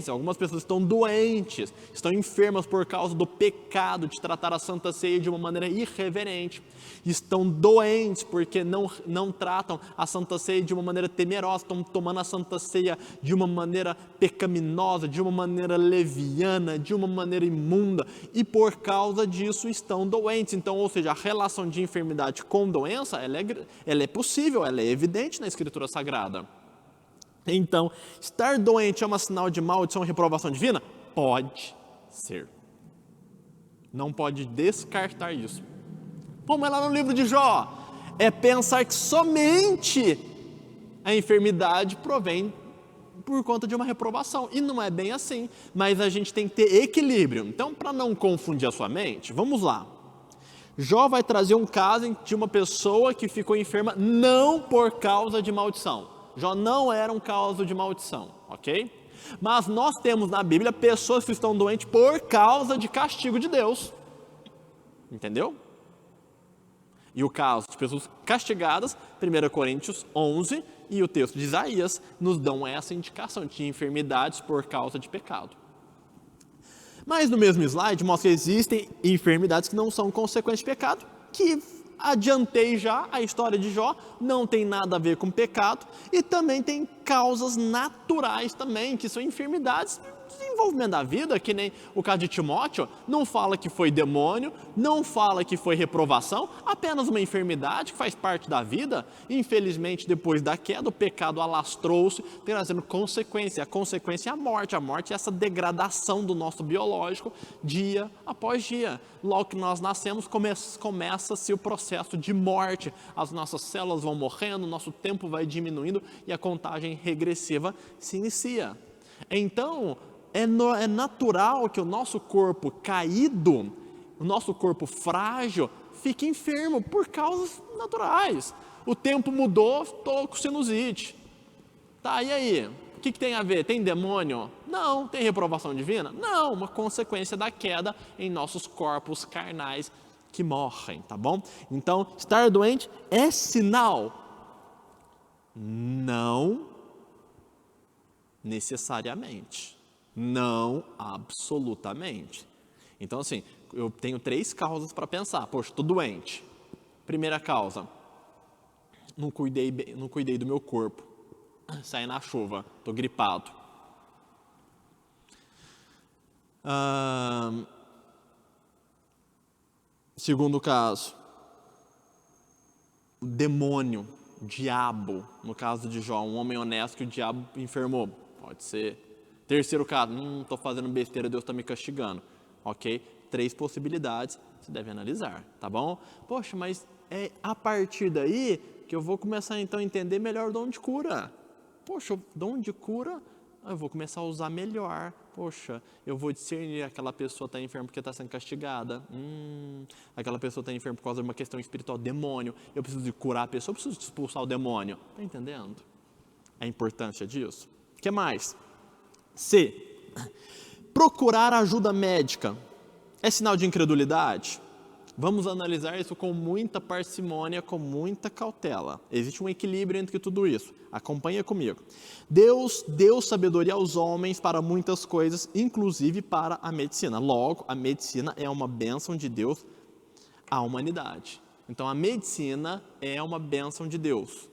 Algumas pessoas estão doentes, estão enfermas por causa do pecado de tratar a Santa Ceia de uma maneira irreverente. Estão doentes porque não tratam a Santa Ceia de uma maneira temerosa, estão tomando a Santa Ceia de uma maneira pecaminosa, de uma maneira leviana, de uma maneira imunda, e por causa disso estão doentes. Então, ou seja, a relação de enfermidade com doença, ela é possível, ela é evidente na Escritura Sagrada. Então, estar doente é um sinal de maldição e reprovação divina? Pode ser. Não pode descartar isso. Como é lá no livro de Jó? É pensar que somente a enfermidade provém por conta de uma reprovação. E não é bem assim. Mas a gente tem que ter equilíbrio. Então, para não confundir a sua mente, vamos lá. Jó vai trazer um caso de uma pessoa que ficou enferma não por causa de maldição. Jó não era um caso de maldição, ok? Mas nós temos na Bíblia pessoas que estão doentes por causa de castigo de Deus. Entendeu? E o caso de pessoas castigadas, 1 Coríntios 11 e o texto de Isaías nos dão essa indicação de enfermidades por causa de pecado. Mas no mesmo slide mostra que existem enfermidades que não são consequências de pecado, que adiantei já a história de Jó, não tem nada a ver com pecado, e também tem causas naturais também, que são enfermidades de desenvolvimento da vida, que nem o caso de Timóteo, não fala que foi demônio, não fala que foi reprovação, apenas uma enfermidade que faz parte da vida. Infelizmente, depois da queda, o pecado alastrou-se, trazendo consequência. A consequência é a morte é essa degradação do nosso biológico dia após dia. Logo que nós nascemos, começa-se o processo de morte, as nossas células vão morrendo, nosso tempo vai diminuindo e a contagem regressiva se inicia. Então, é natural que o nosso corpo caído, o nosso corpo frágil, fique enfermo por causas naturais. O tempo mudou, estou com sinusite. Tá, e aí? O que tem a ver? Tem demônio? Não. Tem reprovação divina? Não, uma consequência da queda em nossos corpos carnais que morrem, tá bom? Então, estar doente é sinal? Não necessariamente. Não absolutamente. Então, assim, eu tenho 3 causas para pensar. Poxa, estou doente. Primeira causa, não cuidei do meu corpo. Saí na chuva, estou gripado. Segundo caso, o demônio, o diabo. No caso de Jó, um homem honesto que o diabo enfermou. Pode ser. Terceiro caso, estou fazendo besteira, Deus está me castigando. Ok? 3 possibilidades, você deve analisar, tá bom? Poxa, mas é a partir daí que eu vou começar então a entender melhor o dom de cura. Poxa, o dom de cura, eu vou começar a usar melhor. Poxa, eu vou discernir aquela pessoa está enferma porque está sendo castigada. Aquela pessoa está enferma por causa de uma questão espiritual, demônio. Eu preciso de curar a pessoa, eu preciso de expulsar o demônio. Está entendendo a importância disso? O que mais? C. Procurar ajuda médica é sinal de incredulidade? Vamos analisar isso com muita parcimônia, com muita cautela. Existe um equilíbrio entre tudo isso. Acompanha comigo. Deus deu sabedoria aos homens para muitas coisas, inclusive para a medicina. Logo, a medicina é uma bênção de Deus à humanidade. Então, a medicina é uma bênção de Deus.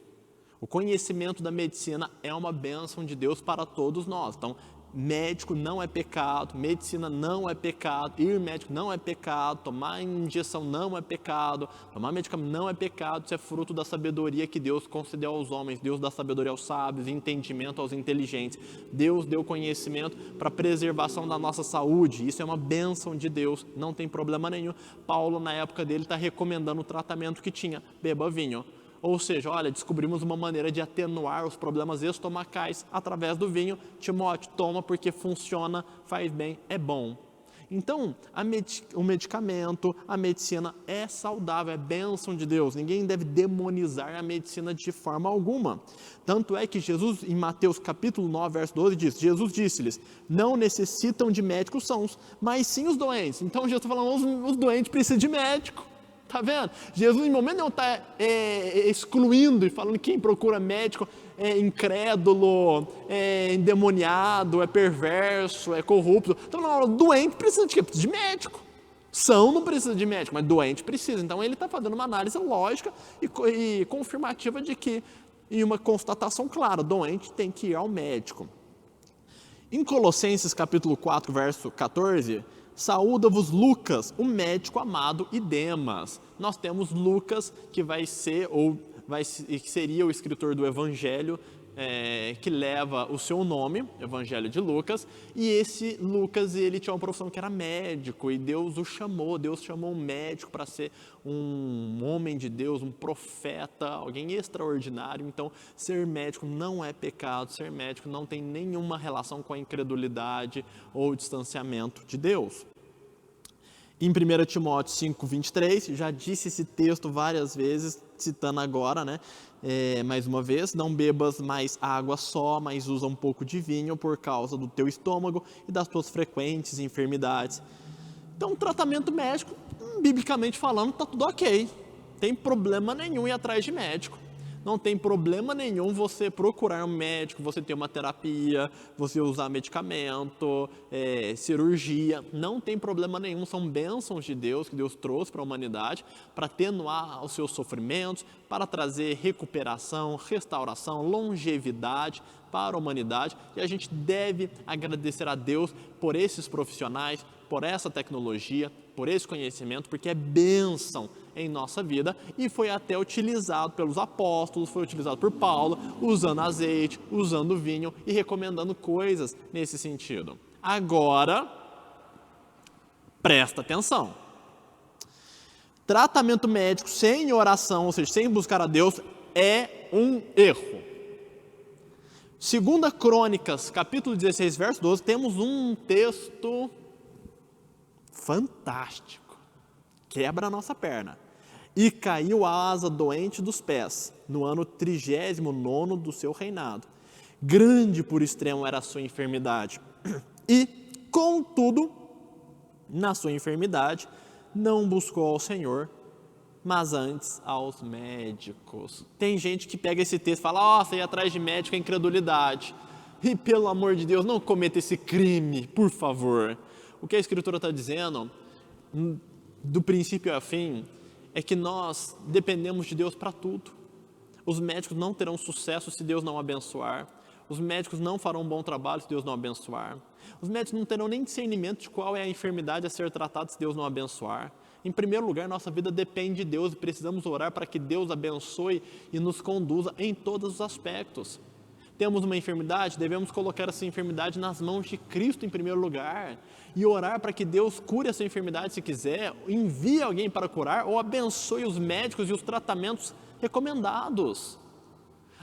O conhecimento da medicina é uma bênção de Deus para todos nós. Então, médico não é pecado, medicina não é pecado, ir médico não é pecado, tomar injeção não é pecado, tomar medicamento não é pecado, isso é fruto da sabedoria que Deus concedeu aos homens. Deus dá sabedoria aos sábios, entendimento aos inteligentes. Deus deu conhecimento para a preservação da nossa saúde, isso é uma bênção de Deus, não tem problema nenhum. Paulo, na época dele, está recomendando o tratamento que tinha, beba vinho. Ou seja, olha, descobrimos uma maneira de atenuar os problemas estomacais através do vinho. Timóteo, toma porque funciona, faz bem, é bom. Então, o medicamento, a medicina é saudável, é bênção de Deus. Ninguém deve demonizar a medicina de forma alguma. Tanto é que Jesus, em Mateus capítulo 9, verso 12, diz, Jesus disse-lhes, não necessitam de médicos sãos, mas sim os doentes. Então, Jesus está falando, os doentes precisam de médico. Está vendo? Jesus, em momento nenhum, está excluindo e falando que quem procura médico é incrédulo, é endemoniado, é perverso, é corrupto. Então, doente precisa de quê? Precisa de médico. São não precisa de médico, mas doente precisa. Então, ele está fazendo uma análise lógica e confirmativa de que, e uma constatação clara, doente tem que ir ao médico. Em Colossenses capítulo 4, verso 14... saúda-vos Lucas, o médico amado, e Demas. Nós temos Lucas, que que seria o escritor do Evangelho, que leva o seu nome, Evangelho de Lucas, e esse Lucas, ele tinha uma profissão que era médico, e Deus chamou um médico para ser um homem de Deus, um profeta, alguém extraordinário. Então, ser médico não é pecado, ser médico não tem nenhuma relação com a incredulidade ou distanciamento de Deus. Em 1 Timóteo 5:23, já disse esse texto várias vezes, citando agora, mais uma vez, não bebas mais água só, mas usa um pouco de vinho por causa do teu estômago e das tuas frequentes enfermidades. Então, tratamento médico, biblicamente falando, está tudo ok. Não tem problema nenhum ir atrás de médico. Não tem problema nenhum você procurar um médico, você ter uma terapia, você usar medicamento, cirurgia. Não tem problema nenhum, são bênçãos de Deus que Deus trouxe para a humanidade para atenuar os seus sofrimentos, para trazer recuperação, restauração, longevidade para a humanidade. E a gente deve agradecer a Deus por esses profissionais, por essa tecnologia, por esse conhecimento, porque é bênção em nossa vida e foi até utilizado pelos apóstolos, foi utilizado por Paulo, usando azeite, usando vinho e recomendando coisas nesse sentido. Agora, presta atenção. Tratamento médico sem oração, ou seja, sem buscar a Deus, é um erro. 2 Crônicas, capítulo 16, verso 12, temos um texto fantástico, quebra a nossa perna. E caiu a asa doente dos pés, no ano 39º do seu reinado. Grande por extremo era a sua enfermidade. E, contudo, na sua enfermidade, não buscou ao Senhor, mas antes aos médicos. Tem gente que pega esse texto e fala, você ir atrás de médico é incredulidade. E, pelo amor de Deus, não cometa esse crime, por favor. O que a Escritura está dizendo, do princípio ao fim, é que nós dependemos de Deus para tudo. Os médicos não terão sucesso se Deus não abençoar. Os médicos não farão um bom trabalho se Deus não abençoar. Os médicos não terão nem discernimento de qual é a enfermidade a ser tratada se Deus não abençoar. Em primeiro lugar, nossa vida depende de Deus e precisamos orar para que Deus abençoe e nos conduza em todos os aspectos. Temos uma enfermidade, devemos colocar essa enfermidade nas mãos de Cristo em primeiro lugar e orar para que Deus cure essa enfermidade se quiser, envie alguém para curar ou abençoe os médicos e os tratamentos recomendados.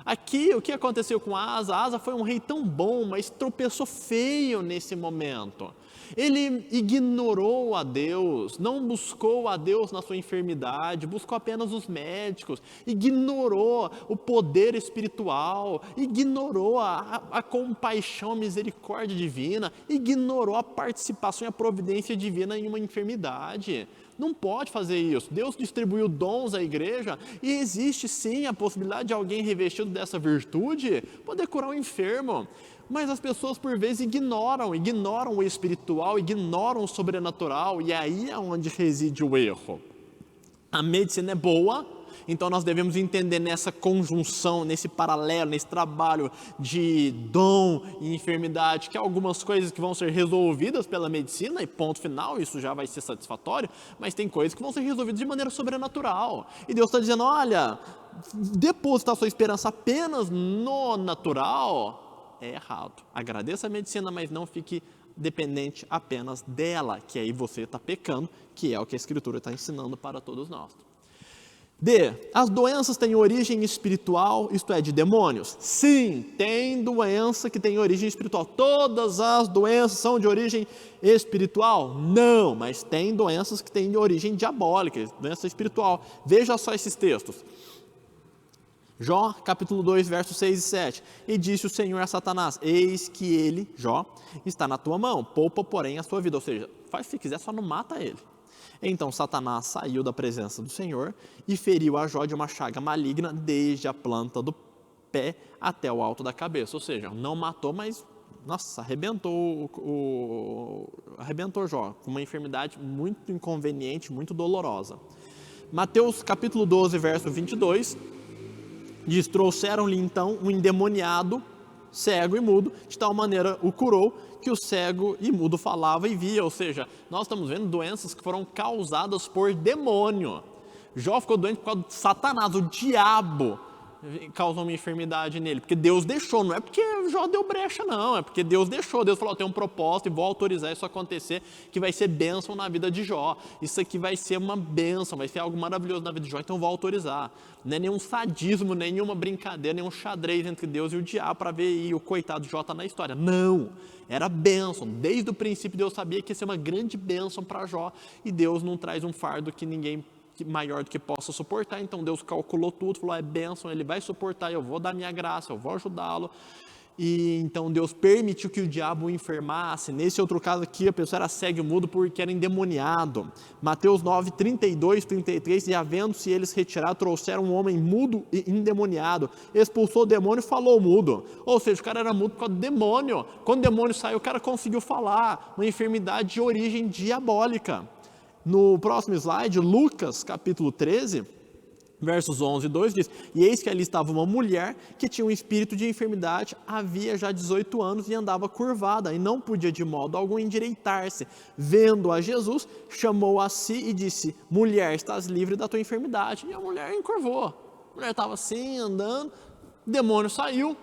Aqui, o que aconteceu com Asa? Asa foi um rei tão bom, mas tropeçou feio nesse momento. Ele ignorou a Deus, não buscou a Deus na sua enfermidade, buscou apenas os médicos, ignorou o poder espiritual, ignorou a compaixão, a misericórdia divina, ignorou a participação e a providência divina em uma enfermidade. Não pode fazer isso. Deus distribuiu dons à igreja e existe sim a possibilidade de alguém revestido dessa virtude poder curar o enfermo. Mas as pessoas por vezes ignoram o espiritual, ignoram o sobrenatural, e aí é onde reside o erro. A medicina é boa, então nós devemos entender nessa conjunção, nesse paralelo, nesse trabalho de dom e enfermidade, que há algumas coisas que vão ser resolvidas pela medicina e ponto final, isso já vai ser satisfatório, mas tem coisas que vão ser resolvidas de maneira sobrenatural. E Deus está dizendo, olha, depositar sua esperança apenas no natural é errado. Agradeça a medicina, mas não fique dependente apenas dela, que aí você está pecando, que é o que a Escritura está ensinando para todos nós. D. As doenças têm origem espiritual, isto é, de demônios? Sim, tem doença que tem origem espiritual. Todas as doenças são de origem espiritual? Não, mas tem doenças que têm origem diabólica, doença espiritual. Veja só esses textos. Jó, capítulo 2, versos 6 e 7. E disse o Senhor a Satanás, eis que ele, Jó, está na tua mão, poupa, porém, a sua vida. Ou seja, faz se quiser, só não mata ele. Então Satanás saiu da presença do Senhor e feriu a Jó de uma chaga maligna desde a planta do pé até o alto da cabeça. Ou seja, não matou, mas, nossa, arrebentou Jó, com uma enfermidade muito inconveniente, muito dolorosa. Mateus capítulo 12, verso 22, diz, trouxeram-lhe então um endemoniado, cego e mudo, de tal maneira o curou, que o cego e mudo falava e via. Ou seja, nós estamos vendo doenças que foram causadas por demônio. Jó ficou doente por causa de Satanás, o diabo causou uma enfermidade nele, porque Deus deixou, não é porque Jó deu brecha não, é porque Deus deixou, Deus falou, tem um propósito e vou autorizar isso acontecer, que vai ser bênção na vida de Jó, isso aqui vai ser uma bênção, vai ser algo maravilhoso na vida de Jó, então vou autorizar. Não é nenhum sadismo, nenhuma brincadeira, nenhum xadrez entre Deus e o diabo para ver e o coitado de Jó tá na história, não, era bênção, desde o princípio Deus sabia que ia ser uma grande bênção para Jó, e Deus não traz um fardo que ninguém maior do que possa suportar, então Deus calculou tudo, falou, é bênção, ele vai suportar, eu vou dar minha graça, eu vou ajudá-lo, e então Deus permitiu que o diabo o enfermasse. Nesse outro caso aqui, a pessoa era cego e mudo porque era endemoniado. Mateus 9, 32, 33, e havendo-se eles retirado, trouxeram um homem mudo e endemoniado, expulsou o demônio e falou mudo, ou seja, o cara era mudo por causa do demônio, quando o demônio saiu, o cara conseguiu falar, uma enfermidade de origem diabólica. No próximo slide, Lucas, capítulo 13, versos 11 e 2, diz, e eis que ali estava uma mulher que tinha um espírito de enfermidade, havia já 18 anos e andava curvada, e não podia de modo algum endireitar-se. Vendo a Jesus, chamou a si e disse, mulher, estás livre da tua enfermidade. E a mulher encurvou. A mulher estava assim, andando, o demônio saiu,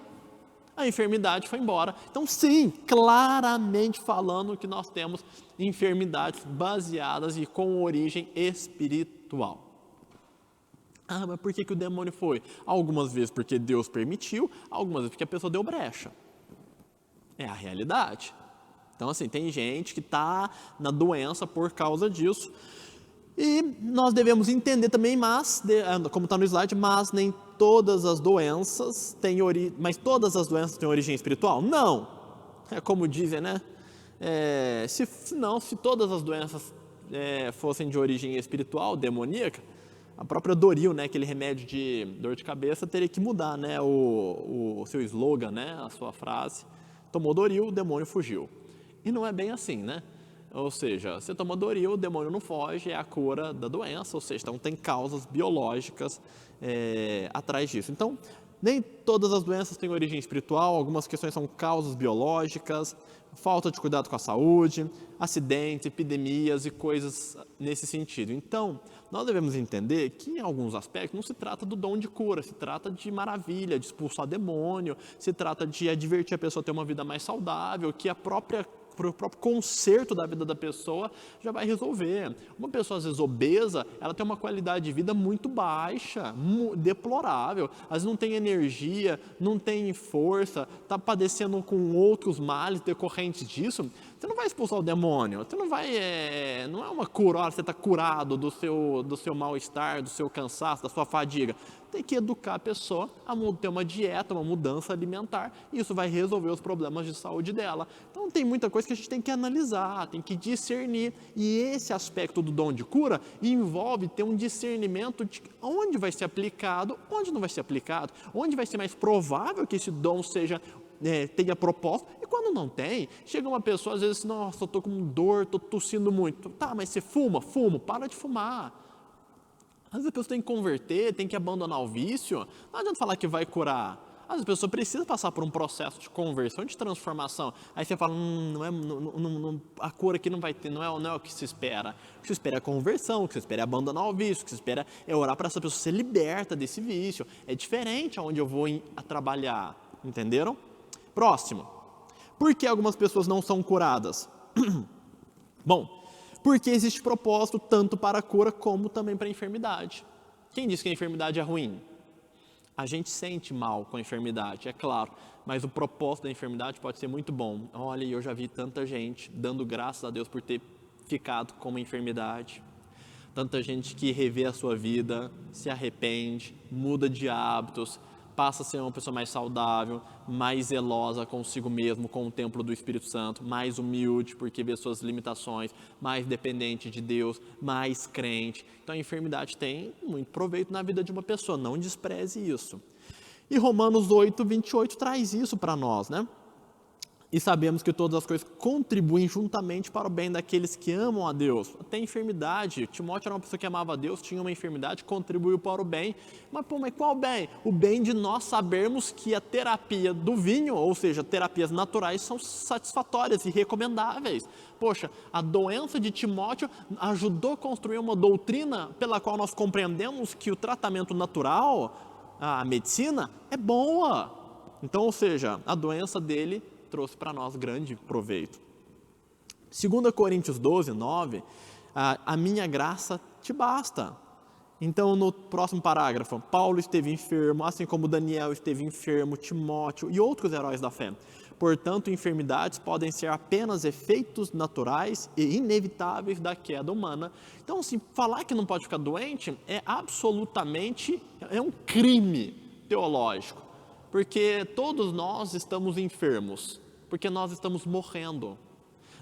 a enfermidade foi embora. Então sim, claramente falando que nós temos enfermidades baseadas e com origem espiritual. Ah, mas por que o demônio foi? Algumas vezes porque Deus permitiu, algumas vezes porque a pessoa deu brecha. É a realidade. Então assim, tem gente que está na doença por causa disso. E nós devemos entender também, como está no slide, mas nem todas as doenças têm origem, mas todas as doenças têm origem espiritual? Não. É como dizem, né? Se todas as doenças fossem de origem espiritual, demoníaca, a própria Doril, né, aquele remédio de dor de cabeça, teria que mudar, né, o seu slogan, né, a sua frase. Tomou Doril, o demônio fugiu. E não é bem assim, né? Ou seja, você toma Doril, o demônio não foge, é a cura da doença, ou seja, então tem causas biológicas atrás disso. Então, nem todas as doenças têm origem espiritual, algumas questões são causas biológicas, falta de cuidado com a saúde, acidentes, epidemias e coisas nesse sentido. Então, nós devemos entender que em alguns aspectos não se trata do dom de cura, se trata de maravilha, de expulsar demônio, se trata de advertir a pessoa a ter uma vida mais saudável, que o próprio conserto da vida da pessoa já vai resolver. Uma pessoa às vezes obesa, ela tem uma qualidade de vida muito baixa, deplorável, às vezes não tem energia, não tem força, está padecendo com outros males decorrentes disso. Você não vai expulsar o demônio, você não vai, não é uma cura, você está curado do seu mal-estar, do seu cansaço, da sua fadiga. Tem que educar a pessoa a ter uma dieta, uma mudança alimentar, e isso vai resolver os problemas de saúde dela. Então tem muita coisa que a gente tem que analisar, tem que discernir, e esse aspecto do dom de cura envolve ter um discernimento de onde vai ser aplicado, onde não vai ser aplicado, onde vai ser mais provável que esse dom tenha propósito, e quando não tem, chega uma pessoa às vezes assim, nossa, eu estou com dor, estou tossindo muito. Tá, mas você fuma? Fumo, para de fumar. Às vezes a pessoa tem que converter, tem que abandonar o vício. Não adianta falar que vai curar. Às vezes a pessoa precisa passar por um processo de conversão, de transformação. Aí você fala, a cura aqui não vai ter, não é o que se espera. O que se espera é a conversão, o que se espera é abandonar o vício, o que se espera é orar para essa pessoa ser liberta desse vício. É diferente aonde eu vou a trabalhar, entenderam? Próximo. Por que algumas pessoas não são curadas? Bom, porque existe propósito tanto para a cura como também para a enfermidade. Quem disse que a enfermidade é ruim? A gente sente mal com a enfermidade, é claro, mas o propósito da enfermidade pode ser muito bom. Olha, eu já vi tanta gente dando graças a Deus por ter ficado com uma enfermidade. Tanta gente que revê a sua vida, se arrepende, muda de hábitos, passa a ser uma pessoa mais saudável, mais zelosa consigo mesmo, com o templo do Espírito Santo, mais humilde porque vê suas limitações, mais dependente de Deus, mais crente. Então a enfermidade tem muito proveito na vida de uma pessoa, não despreze isso. E Romanos 8, 28 traz isso para nós, né? E sabemos que todas as coisas contribuem juntamente para o bem daqueles que amam a Deus. Até a enfermidade. Timóteo era uma pessoa que amava a Deus, tinha uma enfermidade, contribuiu para o bem. Mas qual bem? O bem de nós sabermos que a terapia do vinho, ou seja, terapias naturais, são satisfatórias e recomendáveis. Poxa, a doença de Timóteo ajudou a construir uma doutrina pela qual nós compreendemos que o tratamento natural, a medicina, é boa. Então, ou seja, a doença dele trouxe para nós grande proveito. 2 Coríntios 12, 9, a minha graça te basta. Então, no próximo parágrafo, Paulo esteve enfermo, assim como Daniel esteve enfermo, Timóteo e outros heróis da fé. Portanto, enfermidades podem ser apenas efeitos naturais e inevitáveis da queda humana. Então, assim, falar que não pode ficar doente é absolutamente, é um crime teológico. Porque todos nós estamos enfermos, porque nós estamos morrendo.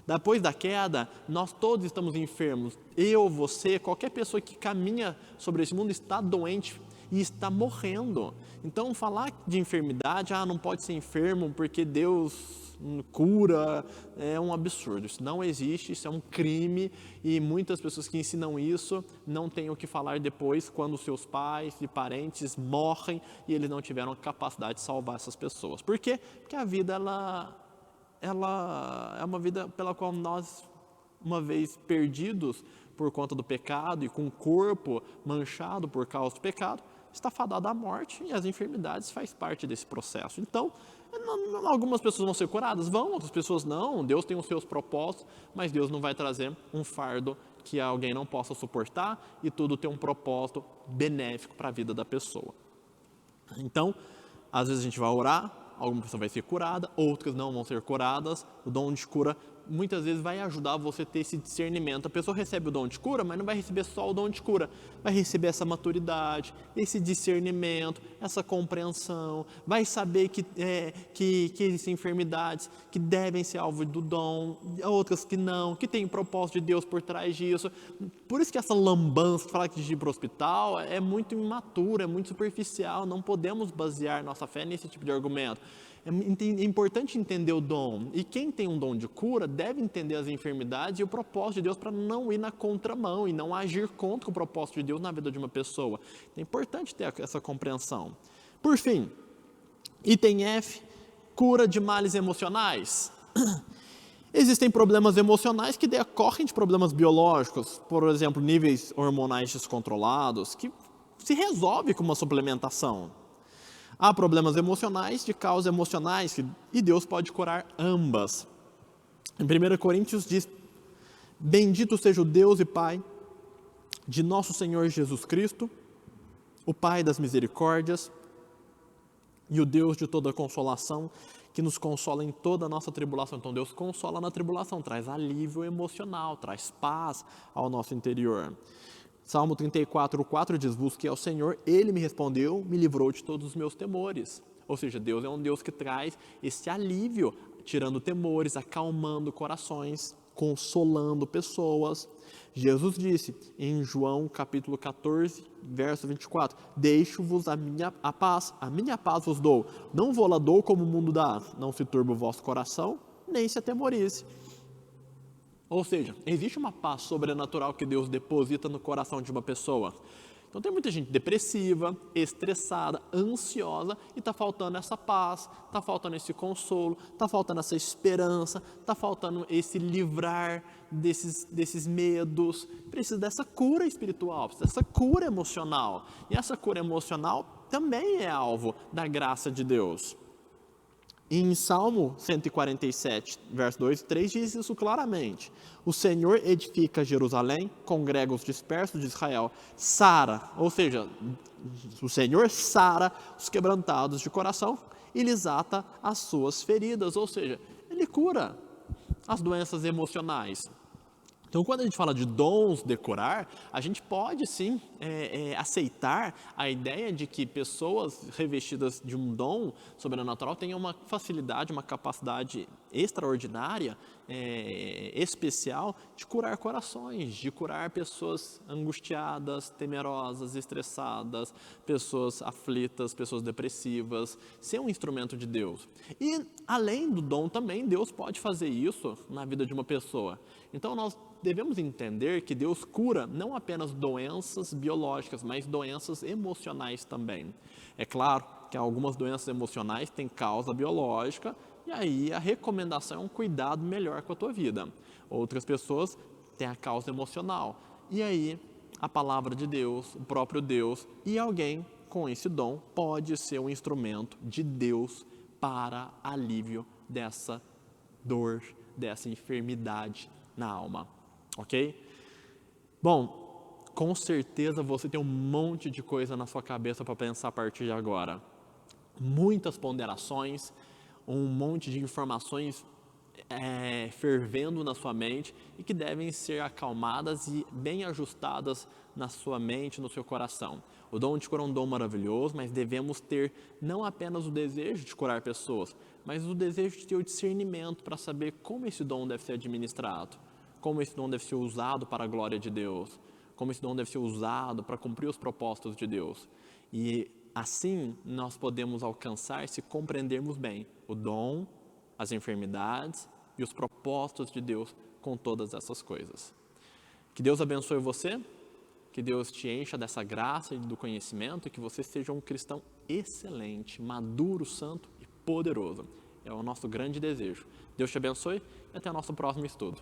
Depois da queda, nós todos estamos enfermos. Eu, você, qualquer pessoa que caminha sobre esse mundo está doente e está morrendo. Então, falar de enfermidade, não pode ser enfermo porque Deus cura, é um absurdo. Isso não existe, isso é um crime e muitas pessoas que ensinam isso não têm o que falar depois quando seus pais e parentes morrem e eles não tiveram a capacidade de salvar essas pessoas. Por quê? Porque a vida ela é uma vida pela qual nós, uma vez perdidos por conta do pecado e com o corpo manchado por causa do pecado, está fadado à morte e as enfermidades faz parte desse processo. Então, algumas pessoas vão ser curadas, outras pessoas não. Deus tem os seus propósitos, mas Deus não vai trazer um fardo que alguém não possa suportar e tudo tem um propósito benéfico para a vida da pessoa. Então, às vezes a gente vai orar, alguma pessoa vai ser curada, outras não vão ser curadas. O dom de cura muitas vezes vai ajudar você a ter esse discernimento. A pessoa recebe o dom de cura, mas não vai receber só o dom de cura. Vai receber essa maturidade, esse discernimento, essa compreensão. Vai saber que existem enfermidades que devem ser alvo do dom, outras que não, que tem propósito de Deus por trás disso. Por isso que essa lambança, falar que de ir para o hospital, é muito imatura, é muito superficial. Não podemos basear nossa fé nesse tipo de argumento. É importante entender o dom, e quem tem um dom de cura deve entender as enfermidades e o propósito de Deus para não ir na contramão e não agir contra o propósito de Deus na vida de uma pessoa. É importante ter essa compreensão. Por fim, item F, cura de males emocionais. Existem problemas emocionais que decorrem de problemas biológicos, por exemplo, níveis hormonais descontrolados, que se resolve com uma suplementação. Há problemas emocionais de causas emocionais e Deus pode curar ambas. Em 1 Coríntios diz: bendito seja o Deus e Pai de nosso Senhor Jesus Cristo, o Pai das misericórdias e o Deus de toda consolação, que nos consola em toda a nossa tribulação. Então Deus consola na tribulação, traz alívio emocional, traz paz ao nosso interior. Salmo 34:4 diz: busquei ao Senhor, Ele me respondeu, me livrou de todos os meus temores. Ou seja, Deus é um Deus que traz esse alívio, tirando temores, acalmando corações, consolando pessoas. Jesus disse em João capítulo 14, verso 24, deixo-vos a minha paz vos dou, não vou lá dou como o mundo dá, não se turbe o vosso coração, nem se atemorize. Ou seja, existe uma paz sobrenatural que Deus deposita no coração de uma pessoa. Então tem muita gente depressiva, estressada, ansiosa e está faltando essa paz, está faltando esse consolo, está faltando essa esperança, está faltando esse livrar desses medos. Precisa dessa cura espiritual, precisa dessa cura emocional. E essa cura emocional também é alvo da graça de Deus. Em Salmo 147, verso 2 e 3, diz isso claramente. O Senhor edifica Jerusalém, congrega os dispersos de Israel, sara, ou seja, o Senhor sara os quebrantados de coração e lhes ata as suas feridas, ou seja, Ele cura as doenças emocionais. Então, quando a gente fala de dons de curar, a gente pode sim aceitar a ideia de que pessoas revestidas de um dom sobrenatural tenham uma facilidade, uma capacidade extraordinária, especial, de curar corações, de curar pessoas angustiadas, temerosas, estressadas, pessoas aflitas, pessoas depressivas, ser um instrumento de Deus. E, além do dom também, Deus pode fazer isso na vida de uma pessoa. Então, nós devemos entender que Deus cura não apenas doenças biológicas, mas doenças emocionais também. É claro que algumas doenças emocionais têm causa biológica, e aí a recomendação é um cuidado melhor com a tua vida. Outras pessoas têm a causa emocional, e aí a palavra de Deus, o próprio Deus, e alguém com esse dom pode ser um instrumento de Deus para alívio dessa dor, dessa enfermidade na alma. Ok? Bom, com certeza você tem um monte de coisa na sua cabeça para pensar a partir de agora. Muitas ponderações, um monte de informações fervendo na sua mente e que devem ser acalmadas e bem ajustadas na sua mente, no seu coração. O dom de cura é um dom maravilhoso, mas devemos ter não apenas o desejo de curar pessoas, mas o desejo de ter o discernimento para saber como esse dom deve ser administrado, como esse dom deve ser usado para a glória de Deus, como esse dom deve ser usado para cumprir os propósitos de Deus. E assim nós podemos alcançar se compreendermos bem o dom, as enfermidades e os propósitos de Deus com todas essas coisas. Que Deus abençoe você, que Deus te encha dessa graça e do conhecimento e que você seja um cristão excelente, maduro, santo e poderoso. É o nosso grande desejo. Deus te abençoe e até o nosso próximo estudo.